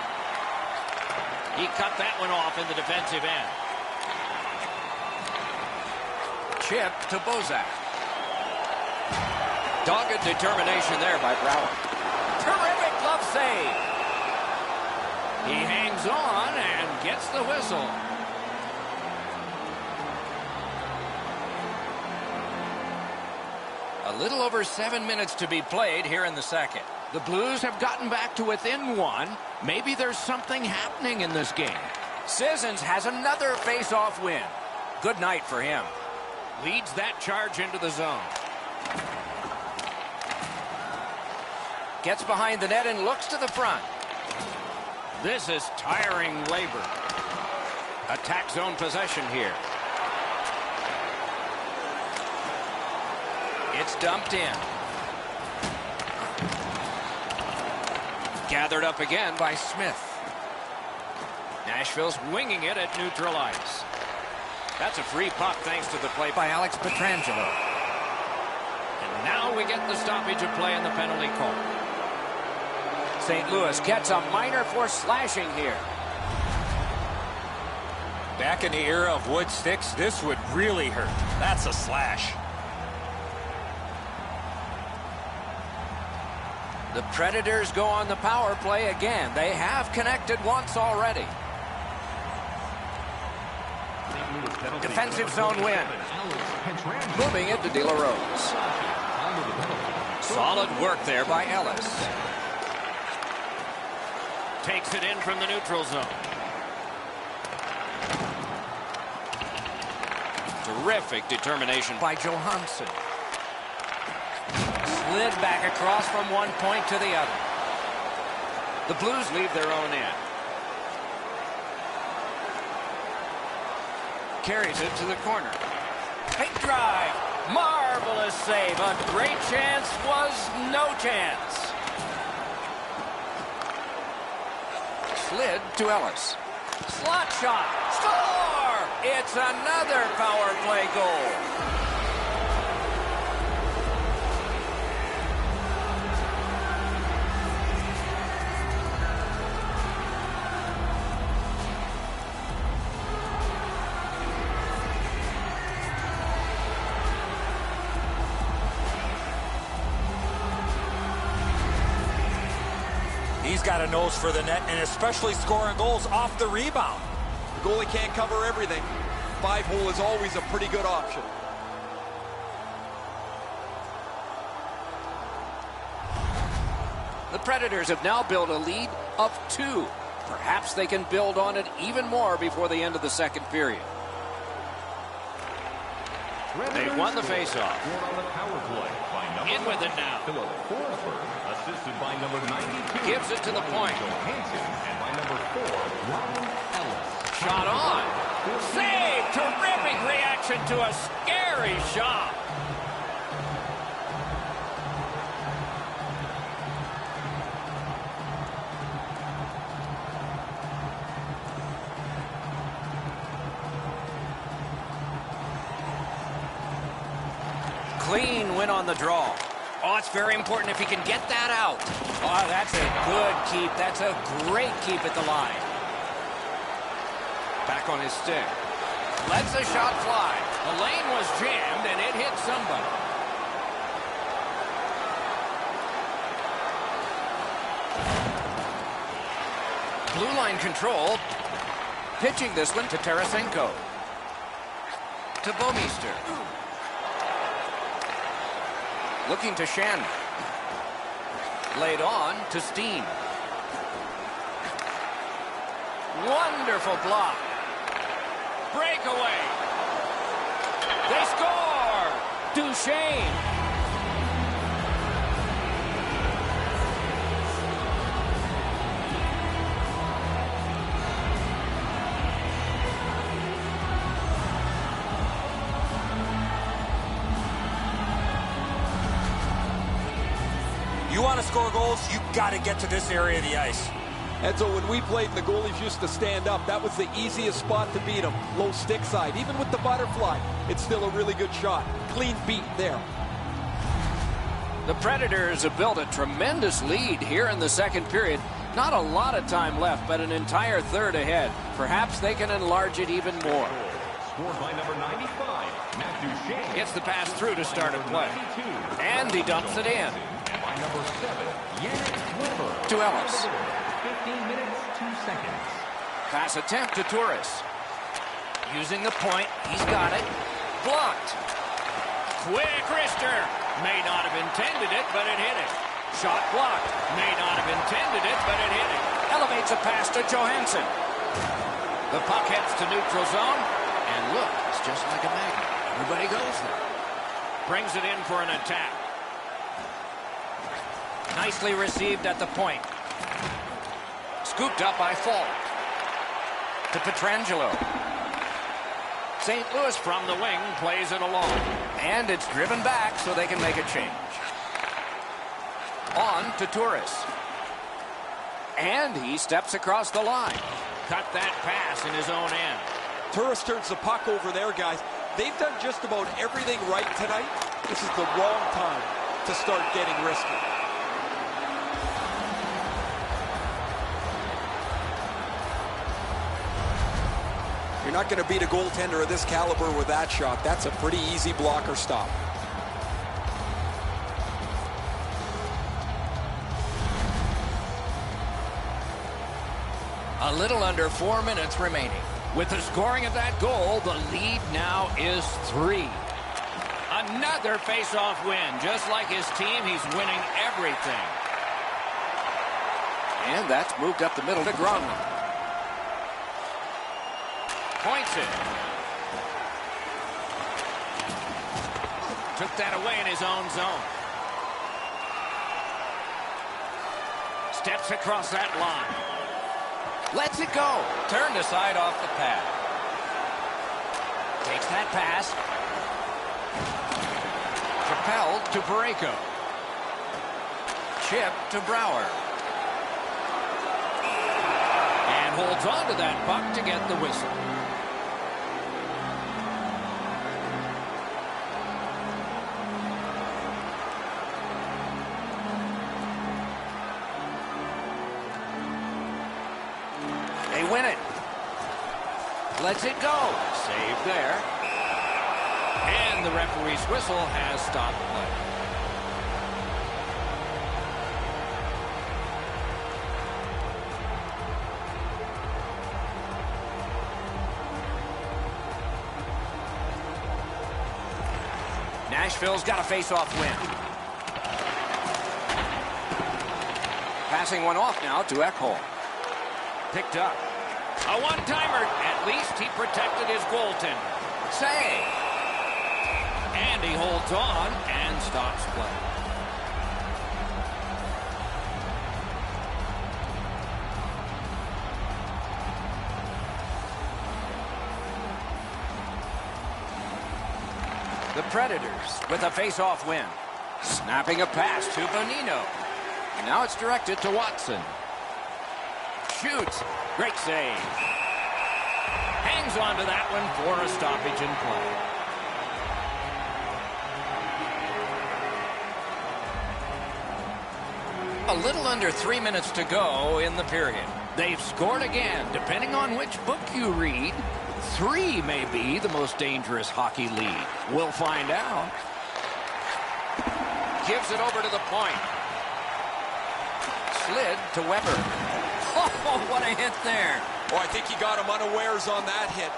He cut that one off in the defensive end. Chip to Bozak. Dogged determination there by Brower. Terrific glove save. He hangs on and gets the whistle. A little over 7 minutes to be played here in the second. The Blues have gotten back to within one. Maybe there's something happening in this game. Sissons has another face-off win. Good night for him. Leads that charge into the zone. Gets behind the net and looks to the front. This is tiring labor. Attack zone possession here. It's dumped in. Gathered up again by Smith. Nashville's winging it at neutral ice. That's a free puck thanks to the play By Alex Pietrangelo. And now we get the stoppage of play in the penalty call. St. Louis gets a minor for slashing here. Back in the era of wood sticks, this would really hurt. That's a slash. The Predators go on the power play again. They have connected once already. Defensive zone win. Moving it to De La Rose. Solid work there by Ellis. Takes it in from the neutral zone. Terrific determination By Johansson. Slid back across from one point to the other. The Blues leave their own end. Carries it to the corner. Big drive. Marvelous save. A great chance was no chance. Slid to Ellis. Slot shot. Score! It's another power play goal. He's got a nose for the net, and especially scoring goals off the rebound. The goalie can't cover everything. 5-hole is always a pretty good option. The Predators have now built a lead of 2. Perhaps they can build on it even more before the end of the second period. They've won the faceoff. In with it now. Assisted by number 92. Gives it to the point. And by number 4, Ron Ellis. Shot on. Save! Terrific reaction to a scary shot. Clean win on the draw. Oh, it's very important if he can get that out. Oh, that's a good keep. That's a great keep at the line. Back on his stick. Lets the shot fly. The lane was jammed, and it hit somebody. Blue line control. Pitching this one to Tarasenko. To Bouwmeester. Looking to Shannon. Laid on to Steen. Wonderful block. Breakaway. They score. Duchesne. You want to score goals, you got to get to this area of the ice. And so when we played and the goalies used to stand up, that was the easiest spot to beat them. Low stick side. Even with the butterfly, it's still a really good shot. Clean beat there. The Predators have built a tremendous lead here in the second period. Not a lot of time left, but an entire third ahead. Perhaps they can enlarge it even more. Scored by number 95, Matthew Shane. Gets the pass through to start a play. And he dumps it in. By number 7, Yannick Weber. To Ellis. 15 minutes, 2 seconds. Pass attempt to Torres. Using the point. He's got it. Blocked. Quick wrister. May not have intended it, but it hit it. Shot blocked. May not have intended it, but it hit it. Elevates a pass to Johansson. The puck heads to neutral zone. And look, it's just like a magnet. Everybody goes there. Brings it in for an attack. Nicely received at the point. Scooped up by Falk. To Pietrangelo. St. Louis From the wing, plays it along. And it's driven back so they can make a change. On to Torres. And he steps across the line. Cut that pass in his own end. Torres turns the puck over there, guys. They've done just about everything right tonight. This is the wrong time to start getting risky. You're not going to beat a goaltender of this caliber with that shot. That's a pretty easy blocker stop. A little under 4 minutes remaining. With the scoring of that goal, the lead now is 3. Another face-off win. Just like his team, he's winning everything. And that's moved up the middle to Gronman. Points it. Took that away in his own zone. Steps across that line. Lets it go. Turned aside off the pad. Takes that pass. Propelled to Parayko. Chip to Brouwer. And holds on to that puck to get the whistle. They win it. Lets it go. Save there. And the referee's whistle has stopped play. Nashville's got a face-off win. Passing one off now to Ekholm. Picked up. A one-timer. At least he protected his goaltender. Save. And he holds on and stops play. The Predators with a face-off win. Snapping a pass to Bonino. And now it's directed to Watson. Shoots. Great save. Hangs on to that one for a stoppage in play. A little under 3 minutes to go in the period. They've scored again. Depending on which book you read, 3 may be the most dangerous hockey lead. We'll find out. Gives it over to the point. Slid to Weber. Oh, what a hit there. Oh, I think he got him unawares on that hit.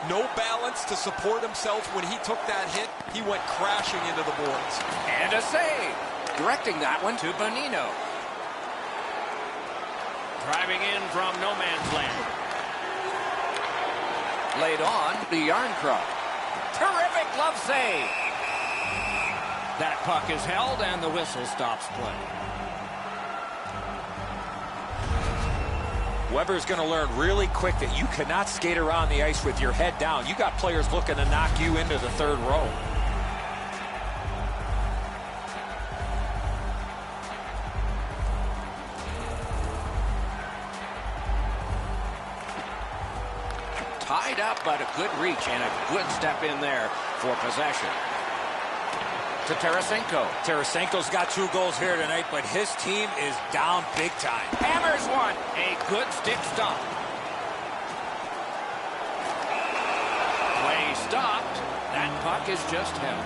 No balance to support himself when he took that hit. He went crashing into the boards. And a save. Directing that one to Bonino. Driving in from no man's land. Laid on to Yarncroft. Terrific glove save. That puck is held and the whistle stops play. Weber's going to learn really quick that you cannot skate around the ice with your head down. You got players looking to knock you into the third row. Tied up, but a good reach and a good step in there for possession. to Tarasenko. Tarasenko's got 2 goals here tonight, but his team is down big time. Hammers one. A good stick stop. Play stopped. That puck is just held.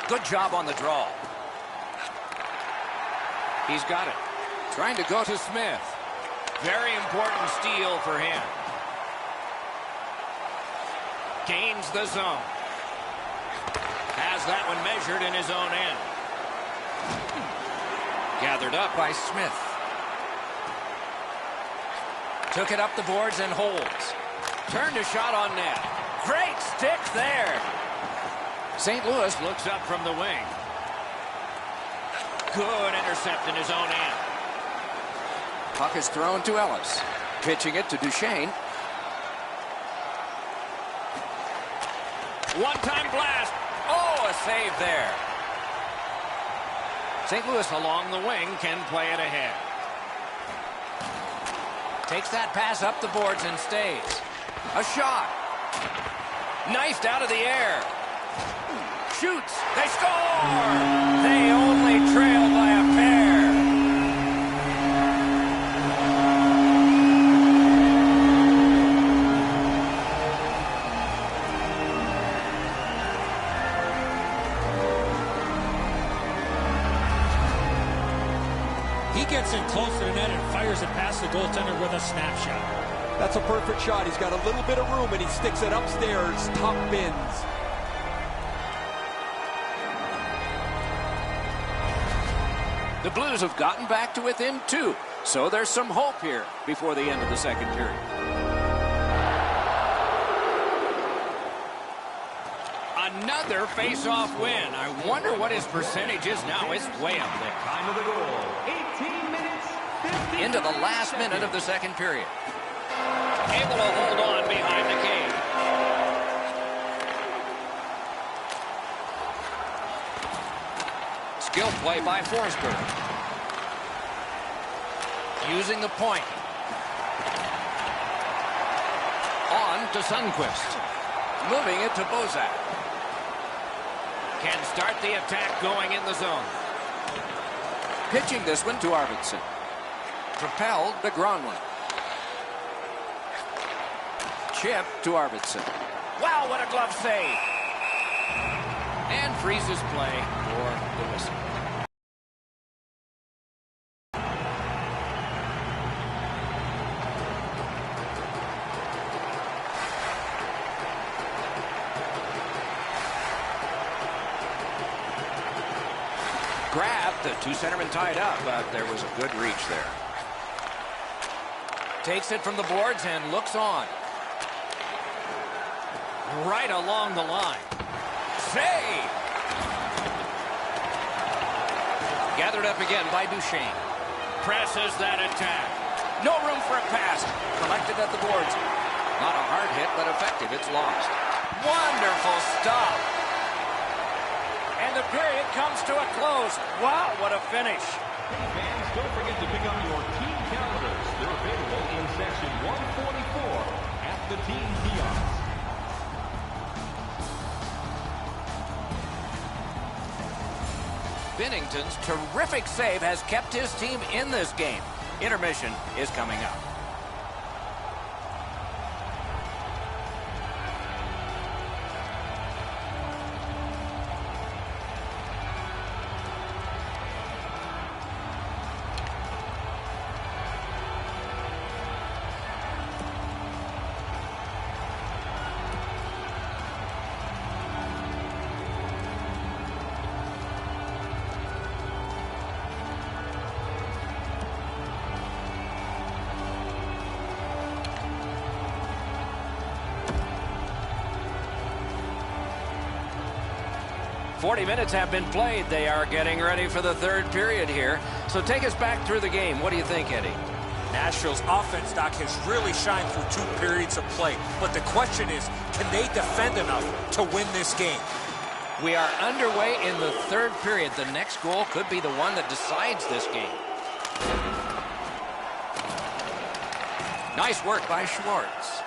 Good job on the draw. He's got it. Trying to go to Smith. Very important steal for him. Gains the zone. Has that one measured in his own end. Gathered up by Smith. Took it up the boards and holds. Turned a shot on net. Great stick there. St. Louis Looks up from the wing. Good intercept in his own end. puck is thrown to Ellis. Pitching it to Duchesne. One-time blast. Oh, a save there. St. Louis along the wing can play it ahead. Takes that pass up the boards and stays. A shot. Knifed out of the air. Shoots. They score! They only trail by a pair. He gets in close to the net and fires it past the goaltender with a snapshot. That's a perfect shot. He's got a little bit of room, and he sticks it upstairs, top bins. The Blues have gotten back to within 2, so there's some hope here before the end of the second period. Another face-off win. I wonder what his percentage is now. It's way up there. Time of the goal, 18 minutes, 50 Into the last minute of the second period. Able to hold on behind the cage. Skill play by Forsberg. Using the point. On to Sundqvist. Moving it to Bozak. Can start the attack going in the zone. Pitching this one to Arvidsson. Propelled to Gronlund. Chip to Arvidsson. Wow, what a glove save. And freezes play for the whistle. Grabbed, the two centermen tied up, but there was a good reach there. Takes it from the boards and looks on. Right along the line. Save! Gathered up again by Duchesne. Presses that attack. No room for a pass. Collected at the boards. Not a hard hit, but effective. It's lost. Wonderful stop. And the period comes to a close. Wow, what a finish. Hey fans, don't forget to pick up your team calendars. They're available in section 144 at the team kiosk. Binnington's terrific save has kept his team in this game. Intermission is coming up. "40 minutes have been played. They are getting ready for the third period here. So take us back through the game. What do you think, Eddie? Nashville's offense, Doc, has really shined through 2 periods of play. But the question is, can they defend enough to win this game? We are underway in the third period. The next goal could be the one that decides this game. Nice work by Schwartz.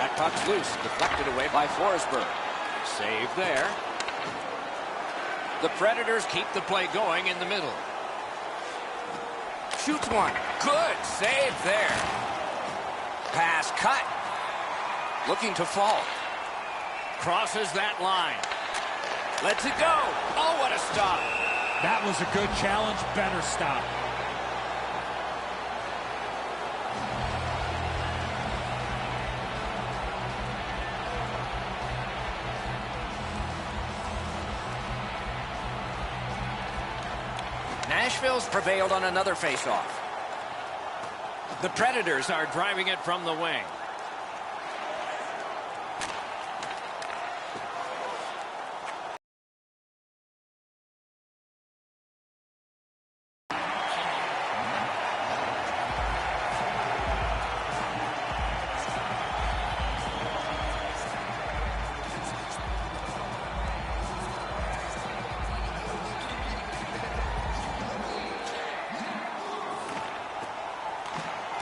That puck's loose, deflected away by Forsberg. Save there. The Predators keep the play going in the middle. Shoots one. Good save there. Pass cut. Looking to fall. Crosses that line. Lets it go. Oh, what a stop. That was a good challenge. Better stop. Nashville's prevailed on another faceoff. The Predators are driving it from the wing.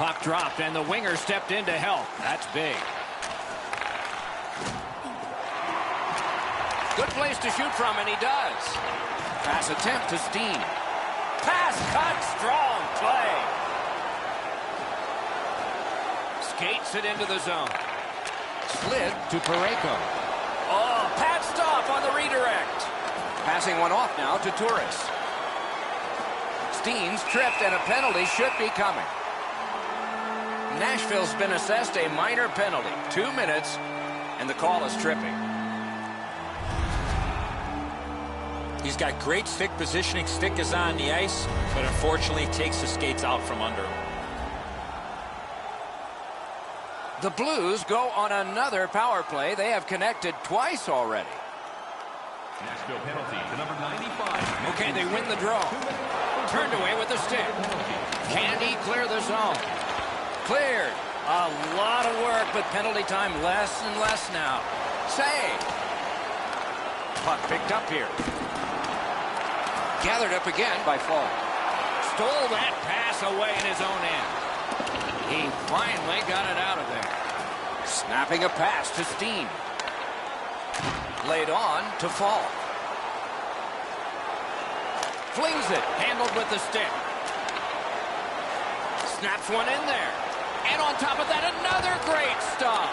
Puck dropped, and the winger stepped in to help. That's big. Good place to shoot from, and he does. Pass attempt to Steen. Pass cut, strong play. Skates it into the zone. Slid to Parayko. Oh, pad stop on the redirect. Passing one off now to Turris. Steen's tripped, and a penalty should be coming. Nashville's been assessed a minor penalty. 2 minutes, and the call is tripping. He's got great stick positioning. Stick is on the ice, but unfortunately takes the skates out from under him. The Blues go on another power play. They have connected twice already. Nashville penalty to number 95. Okay, they win the draw. Turned away with the stick. Can he clear the zone? Cleared. A lot of work, but penalty time less and less now. Save. Puck picked up here. Gathered up again by Fall. Stole that pass away in his own end. He finally got it out of there. Snapping a pass to Steen. Laid on to Fall. Flings it. Handled with the stick. Snaps one in there. And on top of that, another great stop.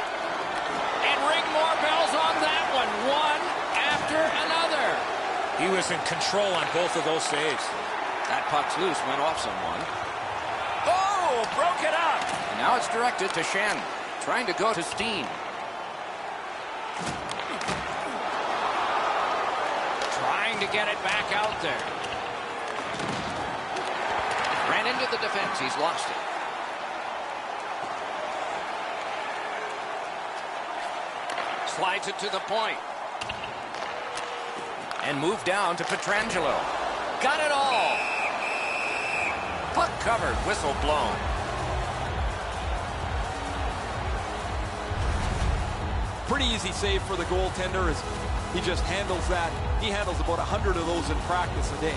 And ring more bells on that one. One after another. He was in control on both of those saves. That puck's loose, went off someone. Oh, broke it up. And now it's directed to Shannon. Trying to go to Steen. Trying to get it back out there. Ran into the defense. He's lost it. Slides it to the point. And moved down to Pietrangelo. Got it all. Puck covered. Whistle blown. Pretty easy save for the goaltender as he just handles that. He handles about 100 of those in practice a day.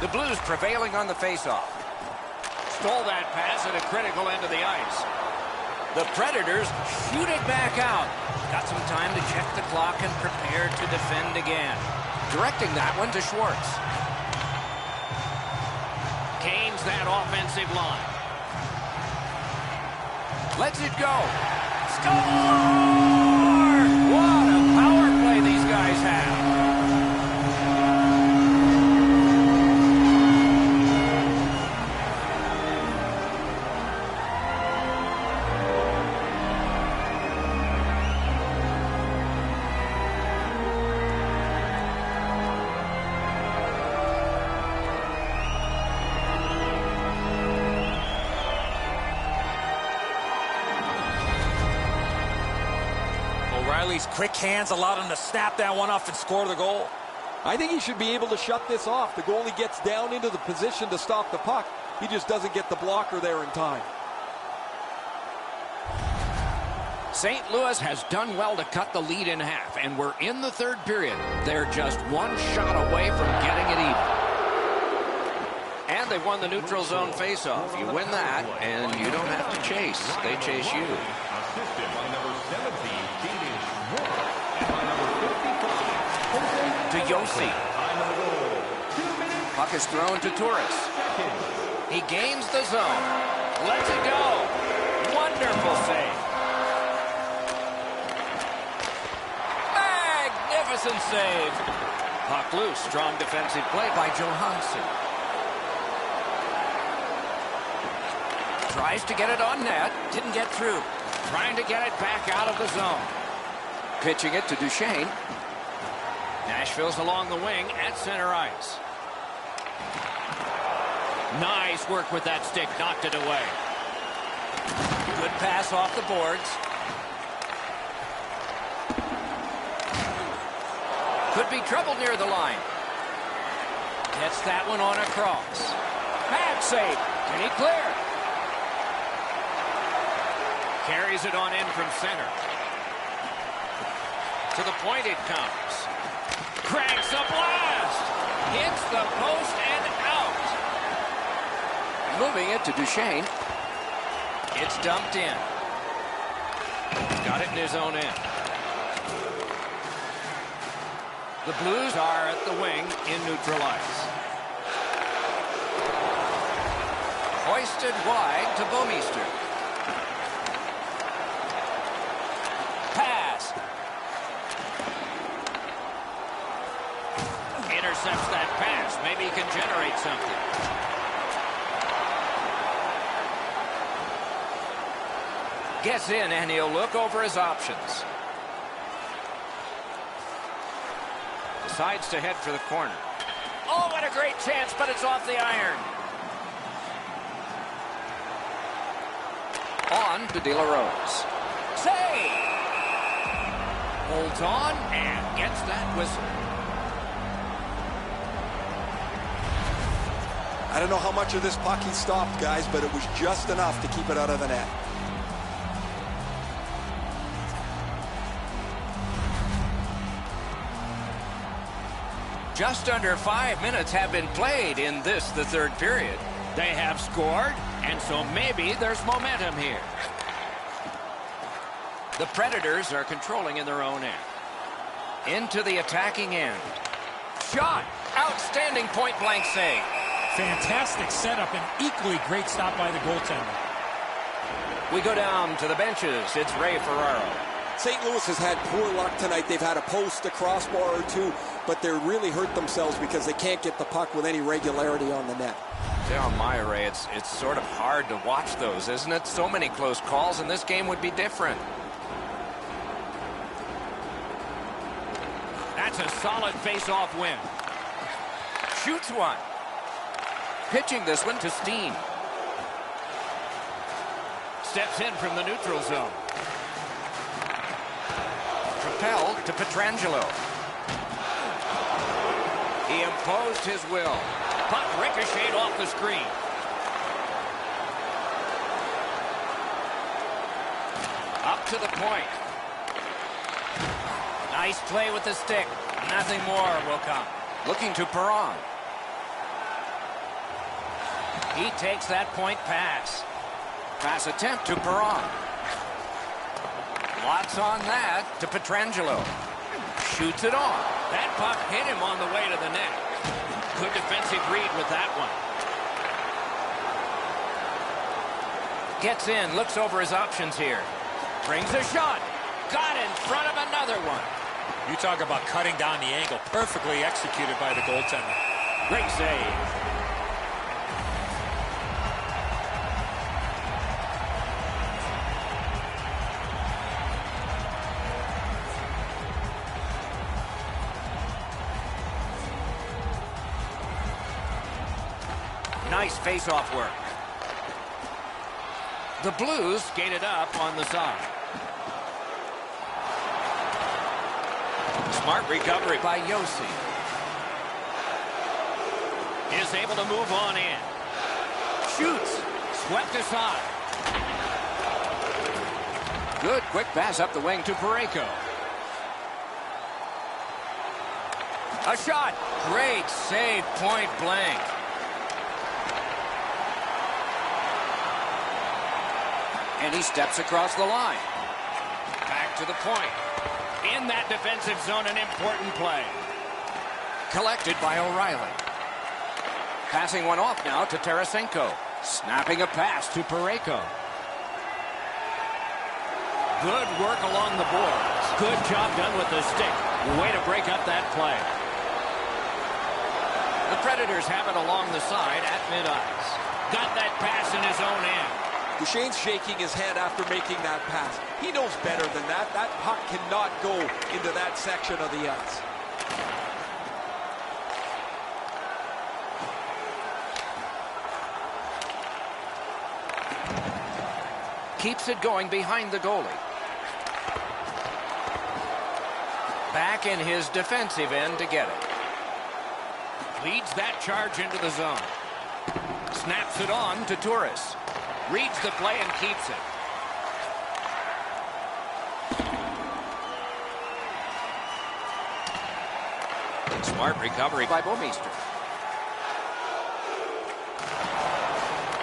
The Blues prevailing on the faceoff. Stole that pass at a critical end of the ice. The Predators shoot it back out. Got some time to check the clock and prepare to defend again. Directing that one to Schwartz. Gains that offensive line. Lets it go. Score! What a power play these guys have. O'Reilly's quick hands allowed him to snap that one off and score the goal. I think he should be able to shut this off. The goalie gets down into the position to stop the puck. He just doesn't get the blocker there in time. St. Louis has done well to cut the lead in half, and we're in the third period. They're just one shot away from getting it even. And they won the neutral zone faceoff. You win that, and you don't have to chase. They chase you. Assisted by number 17, Danish Roy, and by number 55, To Yossi. Puck is thrown to Torres. He gains the zone. Lets it go. Wonderful save. Magnificent save. Puck loose. Strong defensive play by Johansson. Tries to get it on net. Didn't get through. Trying to get it back out of the zone. Pitching it to Duchesne. Nashville's along the wing at center ice. Nice work with that stick. Knocked it away. Good pass off the boards. Could be trouble near the line. Gets that one on across. Bad save. Can he clear? Carries it on in from center. To the point it comes. Cranks a blast. Hits the post and out. Moving it to Duchesne. It's dumped in. Got it in his own end. The Blues are at the wing in neutral ice. Hoisted wide to Bouwmeester. Pass. Intercepts that pass. Maybe he can generate something. Gets in, and he'll look over his options. Decides to head for the corner. Oh, what a great chance, but it's off the iron. On to De La Rose. Save! Holds on and gets that whistle. I don't know how much of this puck he stopped, guys, but it was just enough to keep it out of the net. Just under 5 minutes have been played in this, the third period. They have scored, and so maybe there's momentum here. The Predators are controlling in their own end. Into the attacking end. Shot! Outstanding point-blank save. Fantastic setup and equally great stop by the goaltender. We go down to the benches. It's Ray Ferraro. St. Louis has had poor luck tonight. They've had a post, a crossbar or two, but they're really hurt themselves because they can't get the puck with any regularity on the net. Tell my Ray, it's sort of hard to watch those, isn't it? So many close calls, and this game would be different. That's a solid face-off win. Shoots one. Pitching this one to Steen. Steps in from the neutral zone. Propelled to Pietrangelo. He imposed his will. Puck ricocheted off the screen. Up to the point. Nice play with the stick. Nothing more will come. Looking to Perron. He takes that point pass. Pass attempt to Perron. Lots on that to Pietrangelo. Shoots it on. That puck hit him on the way to the net. Good defensive read with that one. Gets in, looks over his options here. Brings a shot. Got in front of another one. You talk about cutting down the angle. Perfectly executed by the goaltender. Great save. Nice face-off work. The Blues skated up on the side. Smart recovery by Yossi. is able to move on in. Shoots. Swept aside. Good quick pass up the wing to Parayko. A shot. Great save, point blank. And he steps across the line. Back to the point. In that defensive zone, an important play. Collected by O'Reilly. Passing one off now to Tarasenko. Snapping a pass to Parayko. Good work along the boards. Good job done with the stick. Way to break up that play. The Predators have it along the side at mid-ice. Got that pass in his own end. Duchesne's shaking his head after making that pass. He knows better than that. That puck cannot go into that section of the ice. Keeps it going behind the goalie. Back in his defensive end to get it. Leads that charge into the zone. Snaps it on to Turris. Reads the play and keeps it. Smart recovery by Bouwmeester.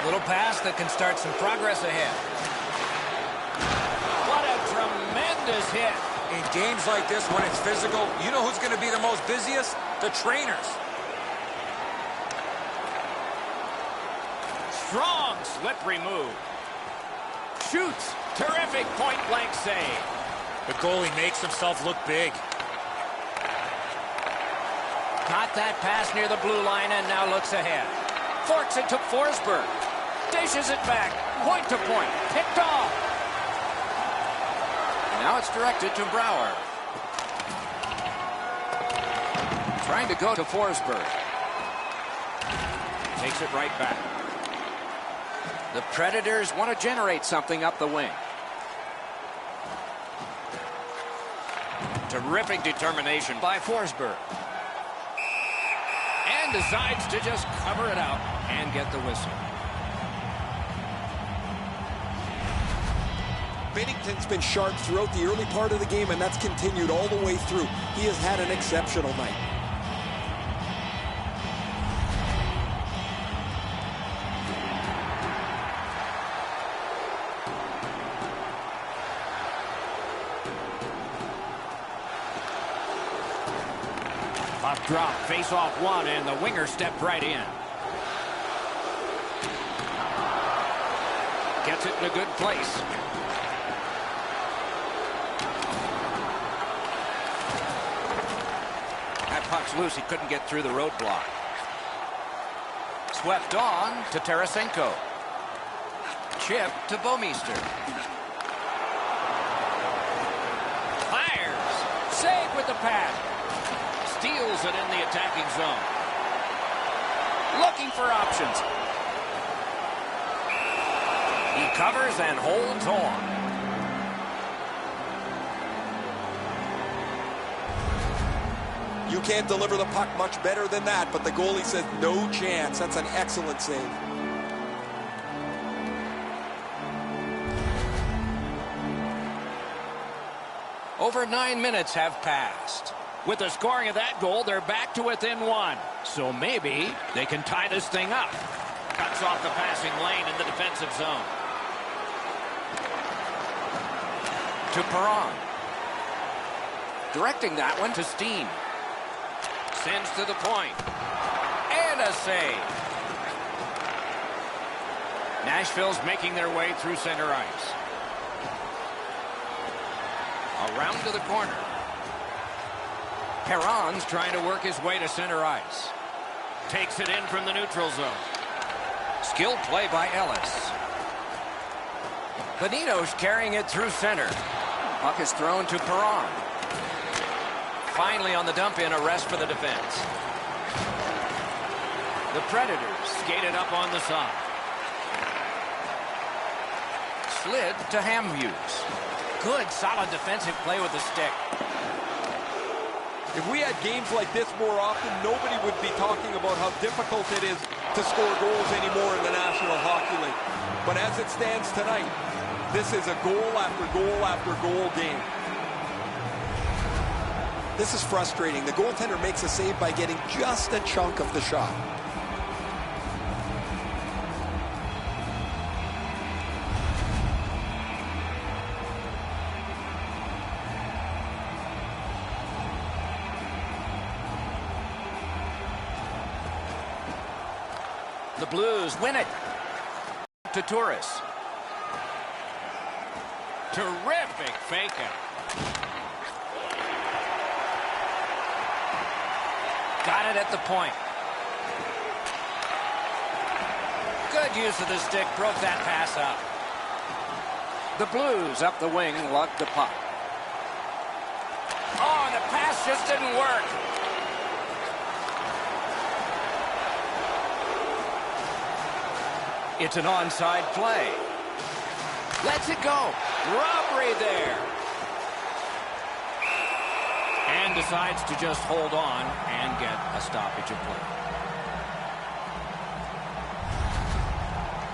Little pass that can start some progress ahead. What a tremendous hit. In games like this, when it's physical, you know who's going to be the most busiest? The trainers. Strong, slippery move. Shoots. Terrific point-blank save. The goalie makes himself look big. Got that pass near the blue line and now looks ahead. Forks it to Forsberg. Dishes it back. Point to point. Picked off. Now it's directed to Brouwer. Trying to go to Forsberg. Takes it right back. The Predators want to generate something up the wing. Terrific determination by Forsberg. And decides to just cover it out and get the whistle. Binnington's been sharp throughout the early part of the game, and that's continued all the way through. He has had an exceptional night. Puck drop, face off one, and the winger stepped right in. Gets it in a good place. That puck's loose. He couldn't get through the roadblock. Swept on to Tarasenko. Chip to Bouwmeester. Fires. Save with the pad. Steals it in the attacking zone. Looking for options. He covers and holds on. You can't deliver the puck much better than that, but the goalie says no chance. That's an excellent save. Over 9 minutes have passed. With the scoring of that goal, they're back to within one. So maybe they can tie this thing up. Cuts off the passing lane in the defensive zone. To Perron. Directing that one to Steen. Sends to the point. And a save. Nashville's making their way through center ice. Around to the corner. Perron's trying to work his way to center ice. Takes it in from the neutral zone. Skilled play by Ellis. Benito's carrying it through center. Puck is thrown to Perron. Finally on the dump-in, a rest for the defense. The Predators skated up on the side. Slid to Hamhuis. Good, solid defensive play with the stick. If we had games like this more often, nobody would be talking about how difficult it is to score goals anymore in the National Hockey League. But as it stands tonight, this is a goal after goal after goal game. This is frustrating. The goaltender makes a save by getting just a chunk of the shot. The Blues win it to Torres. Terrific fake out. Got it at the point. Good use of the stick. Broke that pass up. The Blues up the wing lug the puck. Oh, and the pass just didn't work. It's an onside play. Lets it go. Robbery there. And decides to just hold on and get a stoppage of play.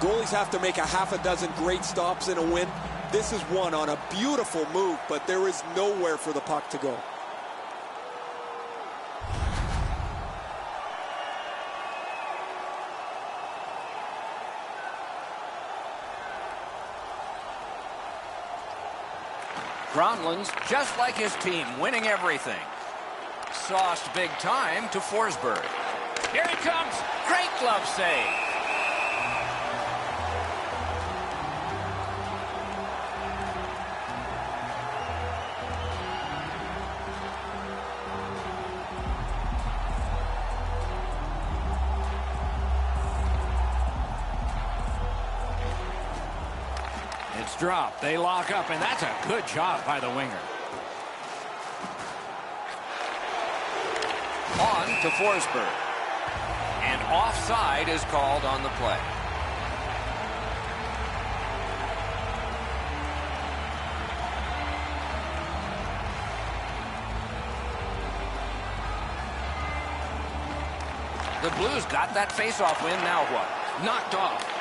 Goalies have to make a half a dozen great stops in a win. This is one on a beautiful move, but there is nowhere for the puck to go. Gronlin's just like his team, winning everything. Sauced big time to Forsberg. Here he comes. Great glove save. It's dropped. They lock up, and that's a good job by the winger. On to Forsberg. And offside is called on the play. The Blues got that faceoff win. Now what? Knocked off.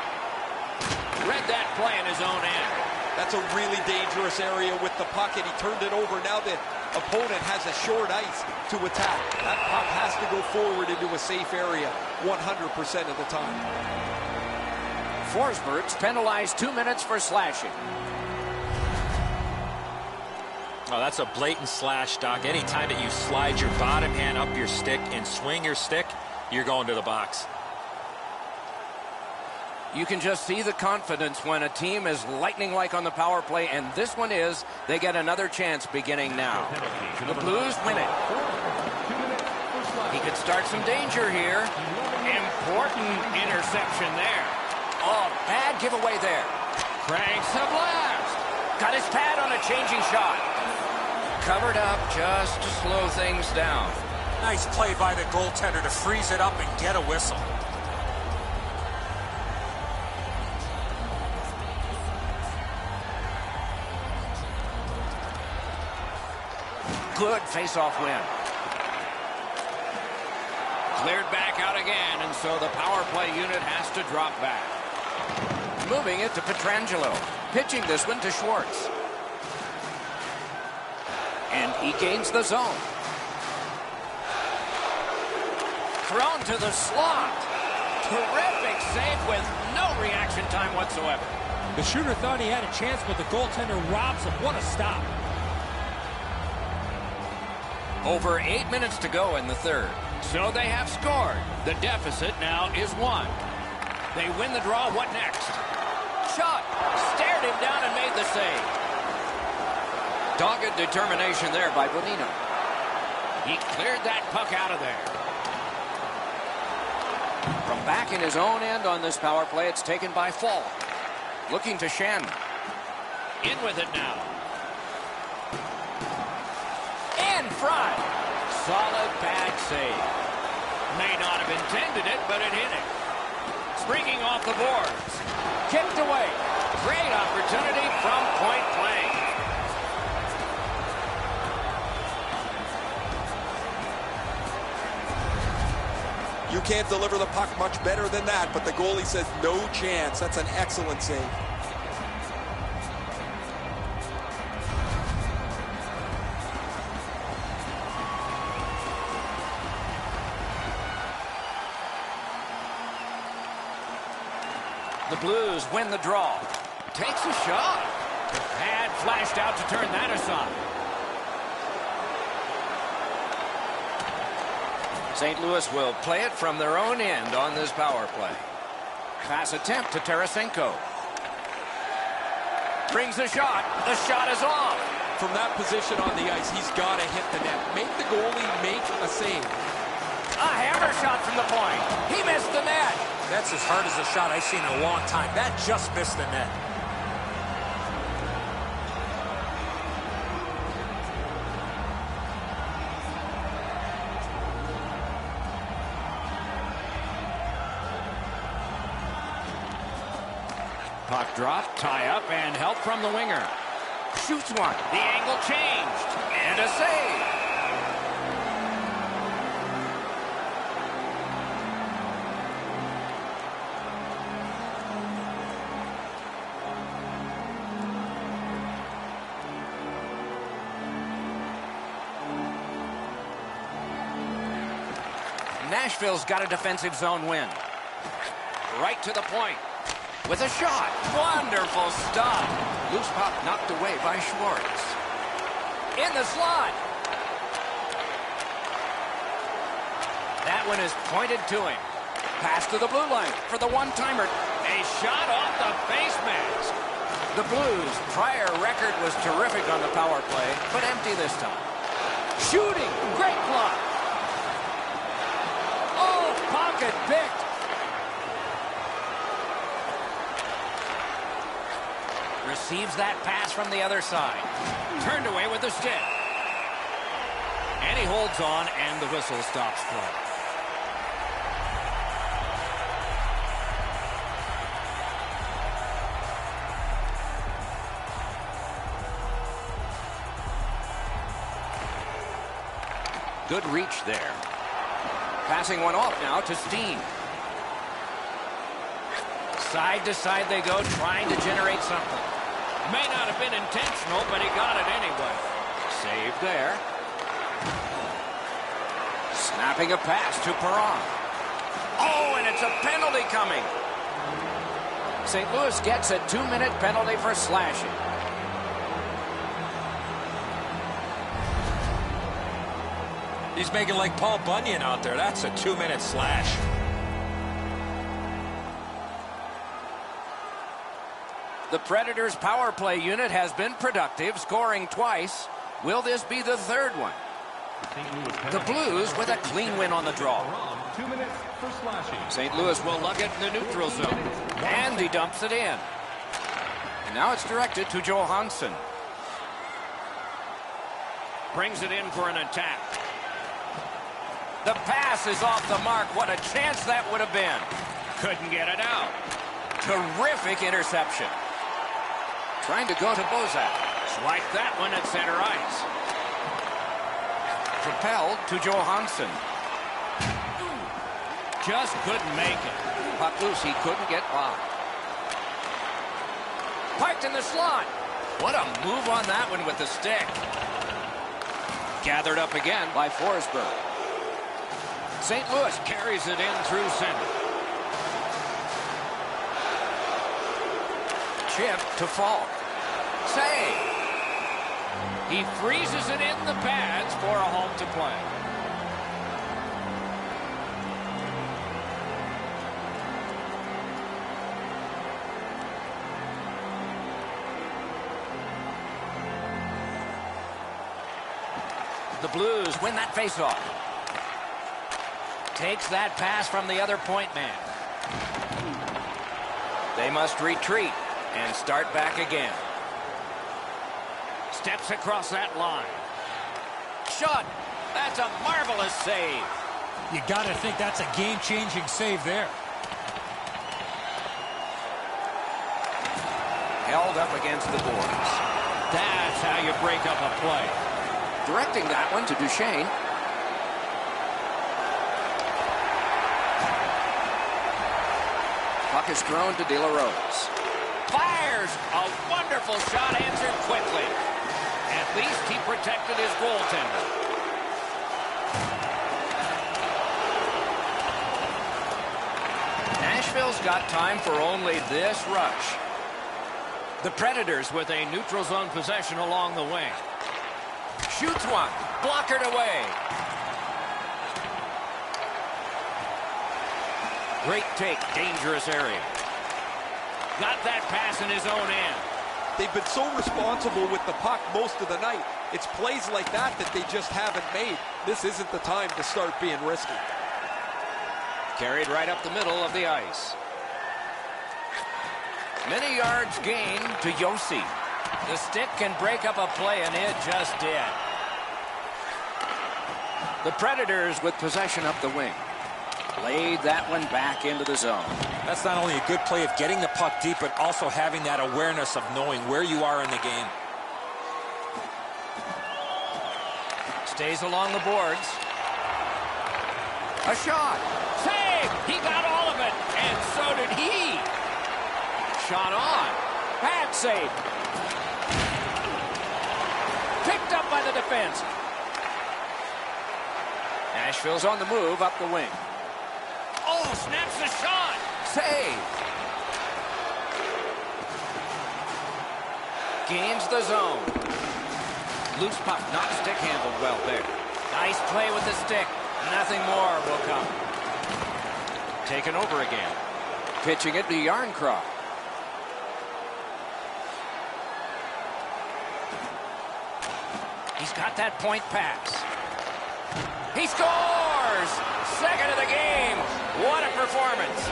Read that play in his own end. That's a really dangerous area with the puck, and he turned it over. Now the opponent has a short ice to attack. That puck has to go forward into a safe area 100% of the time. Forsberg's penalized 2 minutes for slashing. Oh, that's a blatant slash, Doc. Anytime that you slide your bottom hand up your stick and swing your stick, you're going to the box. You can just see the confidence when a team is lightning-like on the power play, and this one is. They get another chance beginning now. The Blues win it. He could start some danger here. Important interception there. Oh, bad giveaway there. Cranks a blast. Got his pad on a changing shot. Covered up just to slow things down. Nice play by the goaltender to freeze it up and get a whistle. Good face-off win. Cleared back out again, and so the power play unit has to drop back. Moving it to Pietrangelo. Pitching this one to Schwartz. And he gains the zone. Thrown to the slot. Terrific save with no reaction time whatsoever. The shooter thought he had a chance, but the goaltender robs him. What a stop. Over 8 minutes to go in the third. So they have scored. The deficit now is 1. They win the draw. What next? Shot. Stared him down and made the save. Dogged determination there by Bonino. He cleared that puck out of there. From back in his own end on this power play, it's taken by Fall. Looking to Shannon. In with it now. In front. Solid bad save. May not have intended it, but it hit it. Springing off the boards. Kicked away. Great opportunity from point blank. can't deliver the puck much better than that, but the goalie says no chance. That's an excellent save. The Blues win the draw. Takes a shot. Pad flashed out to turn that aside. St. Louis will play it from their own end on this power play. Pass attempt to Tarasenko. Brings the shot. The shot is off. From that position on the ice, he's got to hit the net. Make the goalie make a save. A hammer shot from the point. He missed the net. That's as hard as a shot I've seen in a long time. That just missed the net. Puck drop, tie up, and help from the winger. Shoots one. The angle changed. And a save. Nashville's got a defensive zone win. Right to the point. With a shot. Wonderful stop. Loose puck knocked away by Schwartz. In the slot. That one is pointed to him. Pass to the blue line for the one-timer. A shot off the face mask. The Blues' prior record was terrific on the power play, but empty this time. Shooting. Great block. Oh, pocket picked. Receives that pass from the other side. Turned away with the stick. And he holds on, and the whistle stops play. Good reach there. Passing one off now to Steen. Side to side they go, trying to generate something. May not have been intentional, but he got it anyway. Saved there. Snapping a pass to Perron. Oh, and it's a penalty coming. St. Louis gets a 2-minute penalty for slashing. He's making like Paul Bunyan out there. That's a 2-minute slash. The Predators' power play unit has been productive, scoring twice. Will this be the third one? The Blues with a clean win on the draw. 2 minutes for slashing. St. Louis will lug it in the neutral zone. And he dumps it in. And now it's directed to Johansson. Brings it in for an attack. The pass is off the mark. What a chance that would have been. Couldn't get it out. Terrific interception. Trying to go to Bozak. Swipe that one at center ice. Propelled to Johansson. Just couldn't make it. Puck loose, he couldn't get by. Parked in the slot. What a move on that one with the stick. Gathered up again by Forsberg. St. Louis carries it in through center. Chip to Falk. Save. He freezes it in the pads for a home to play. The Blues win that faceoff. Takes that pass from the other point man. They must retreat and start back again. Steps across that line. Shot. That's a marvelous save. You got to think that's a game-changing save there. Held up against the boards. That's how you break up a play. Directing that one to Duchesne. puck is thrown to De La Rose. Fires a wonderful shot, answered quickly. At least he protected his goaltender. Nashville's got time for only this rush. The Predators with a neutral zone possession along the wing. Shoots one. Blockered away. Great take. Dangerous area. Got that pass in his own end. They've been so responsible with the puck most of the night. It's plays like that that they just haven't made. This isn't the time to start being risky. Carried right up the middle of the ice. Many yards gained to Yossi. The stick can break up a play, and it just did. The Predators with possession up the wing. Laid that one back into the zone. That's not only a good play of getting the puck deep, but also having that awareness of knowing where you are in the game. Stays along the boards. A shot. Save! He got all of it, and so did he. Shot on. Bad save. Picked up by the defense. Nashville's on the move up the wing. Oh, snaps the shot. Save. Gains the zone. Loose puck, not stick handled well there. Nice play with the stick. Nothing more will come. Taken over again. Pitching it to Yarncroft. He's got that point pass. He scores! Second of the game. What a performance.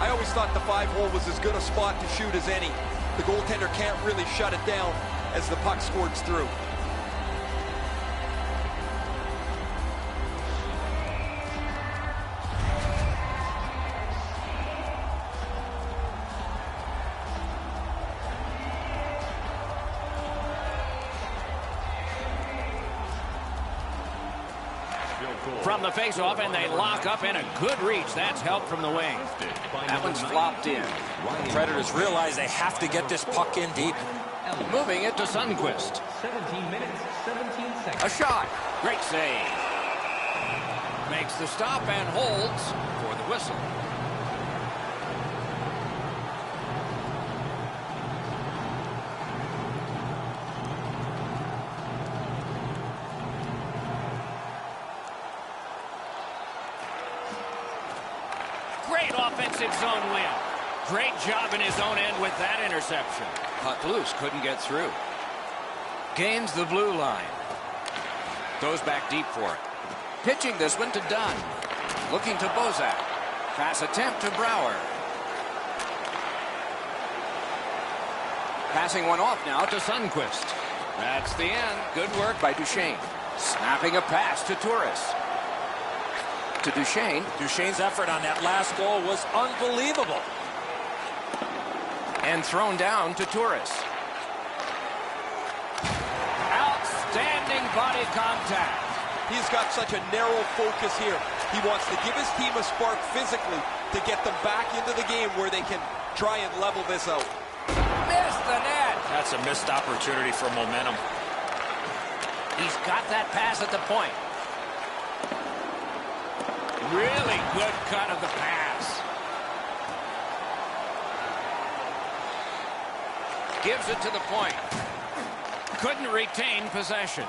I always thought the 5-hole was as good a spot to shoot as any. The goaltender can't really shut it down as the puck squirts through. From the face-off, and they lock up, and a good reach. That's help from the wing. That one's flopped in. The Predators realize they have to get this puck in deep. Moving it to Sundqvist. 17 minutes, 17 seconds. A shot. Great save. Makes the stop and holds for the whistle. Great offensive zone win. Great job in his own end with that interception. Puck loose, couldn't get through. Gains the blue line. Goes back deep for it. Pitching this one to Dunn. Looking to Bozak. Pass attempt to Brouwer. Passing one off now to Sundqvist. That's the end. Good work by Duchesne. Snapping a pass to Torres. To Duchesne. Duchesne's effort on that last goal was unbelievable. And thrown down to Torres. Outstanding body contact. He's got such a narrow focus here. He wants to give his team a spark physically to get them back into the game where they can try and level this out. Missed the net. That's a missed opportunity for momentum. He's got that pass at the point. Really good cut of the pass. Gives it to the point. Couldn't retain possession.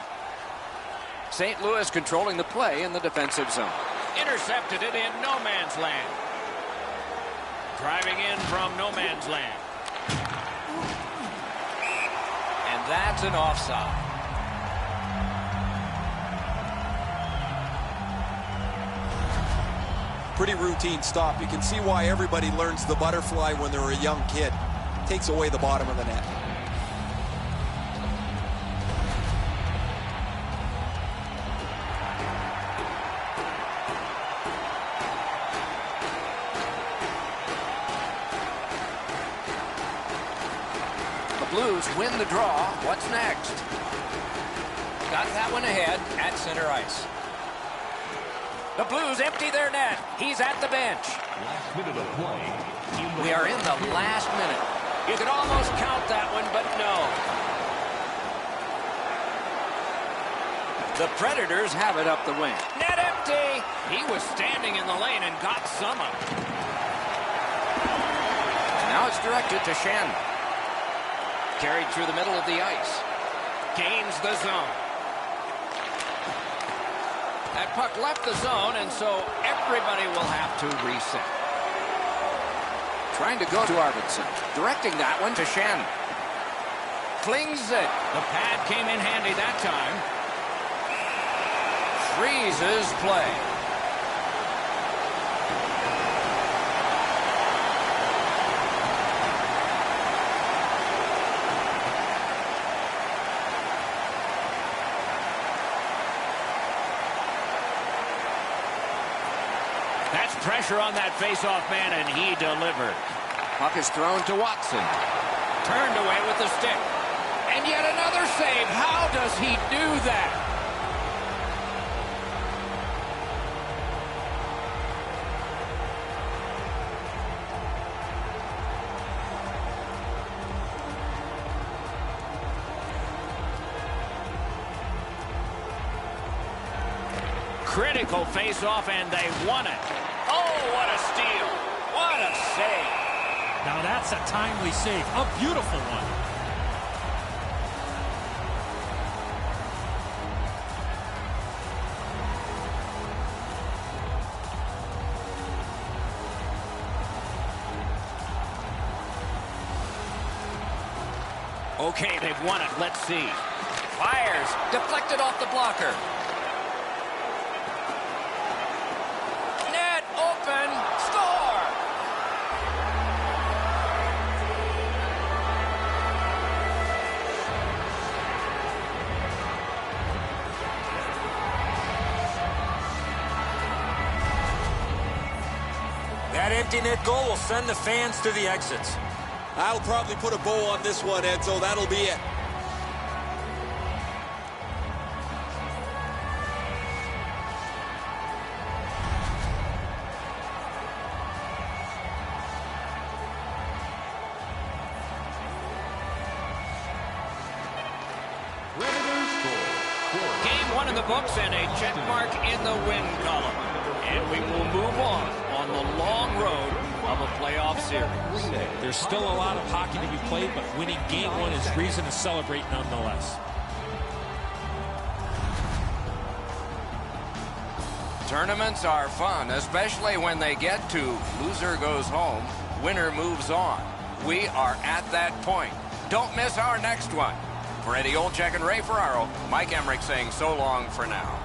St. Louis controlling the play in the defensive zone. Intercepted it in no man's land. Driving in from no man's land. And that's an offside. Pretty routine stop. You can see why everybody learns the butterfly when they're a young kid. Takes away the bottom of the net. Blues win the draw. What's next? Got that one ahead at center ice. The Blues empty their net. He's at the bench. Last minute of play. We are in the last minute. You could almost count that one, but no. The Predators have it up the wing. Net empty. He was standing in the lane and got some of it. And now it's directed to Shen. Carried through the middle of the ice. Gains the zone. That puck left the zone, and so everybody will have to reset. Trying to go to Arvidsson. Directing that one to Shen. Flings it. The pad came in handy that time. Freezes play. That's pressure on that face-off man, and he delivered. Puck is thrown to Watson. Turned away with the stick. And yet another save. How does he do that? Critical face-off, and they won it. Oh, what a steal. What a save. Now that's a timely save. A beautiful one. Okay, they've won it. Let's see. Fires. Deflected off the blocker. Net open. Score. That empty net goal will send the fans to the exits. I'll probably put a bow on this one, Edzo. That'll be it. Game one in the books and a check mark in the win column. And we will move on the long road of a playoff series. There's still a lot of hockey to be played, but winning game one is reason to celebrate nonetheless. Tournaments are fun, especially when they get to loser goes home, winner moves on. We are at that point. Don't miss our next one. For Eddie Olczyk and Ray Ferraro, Mike Emmerich saying so long for now.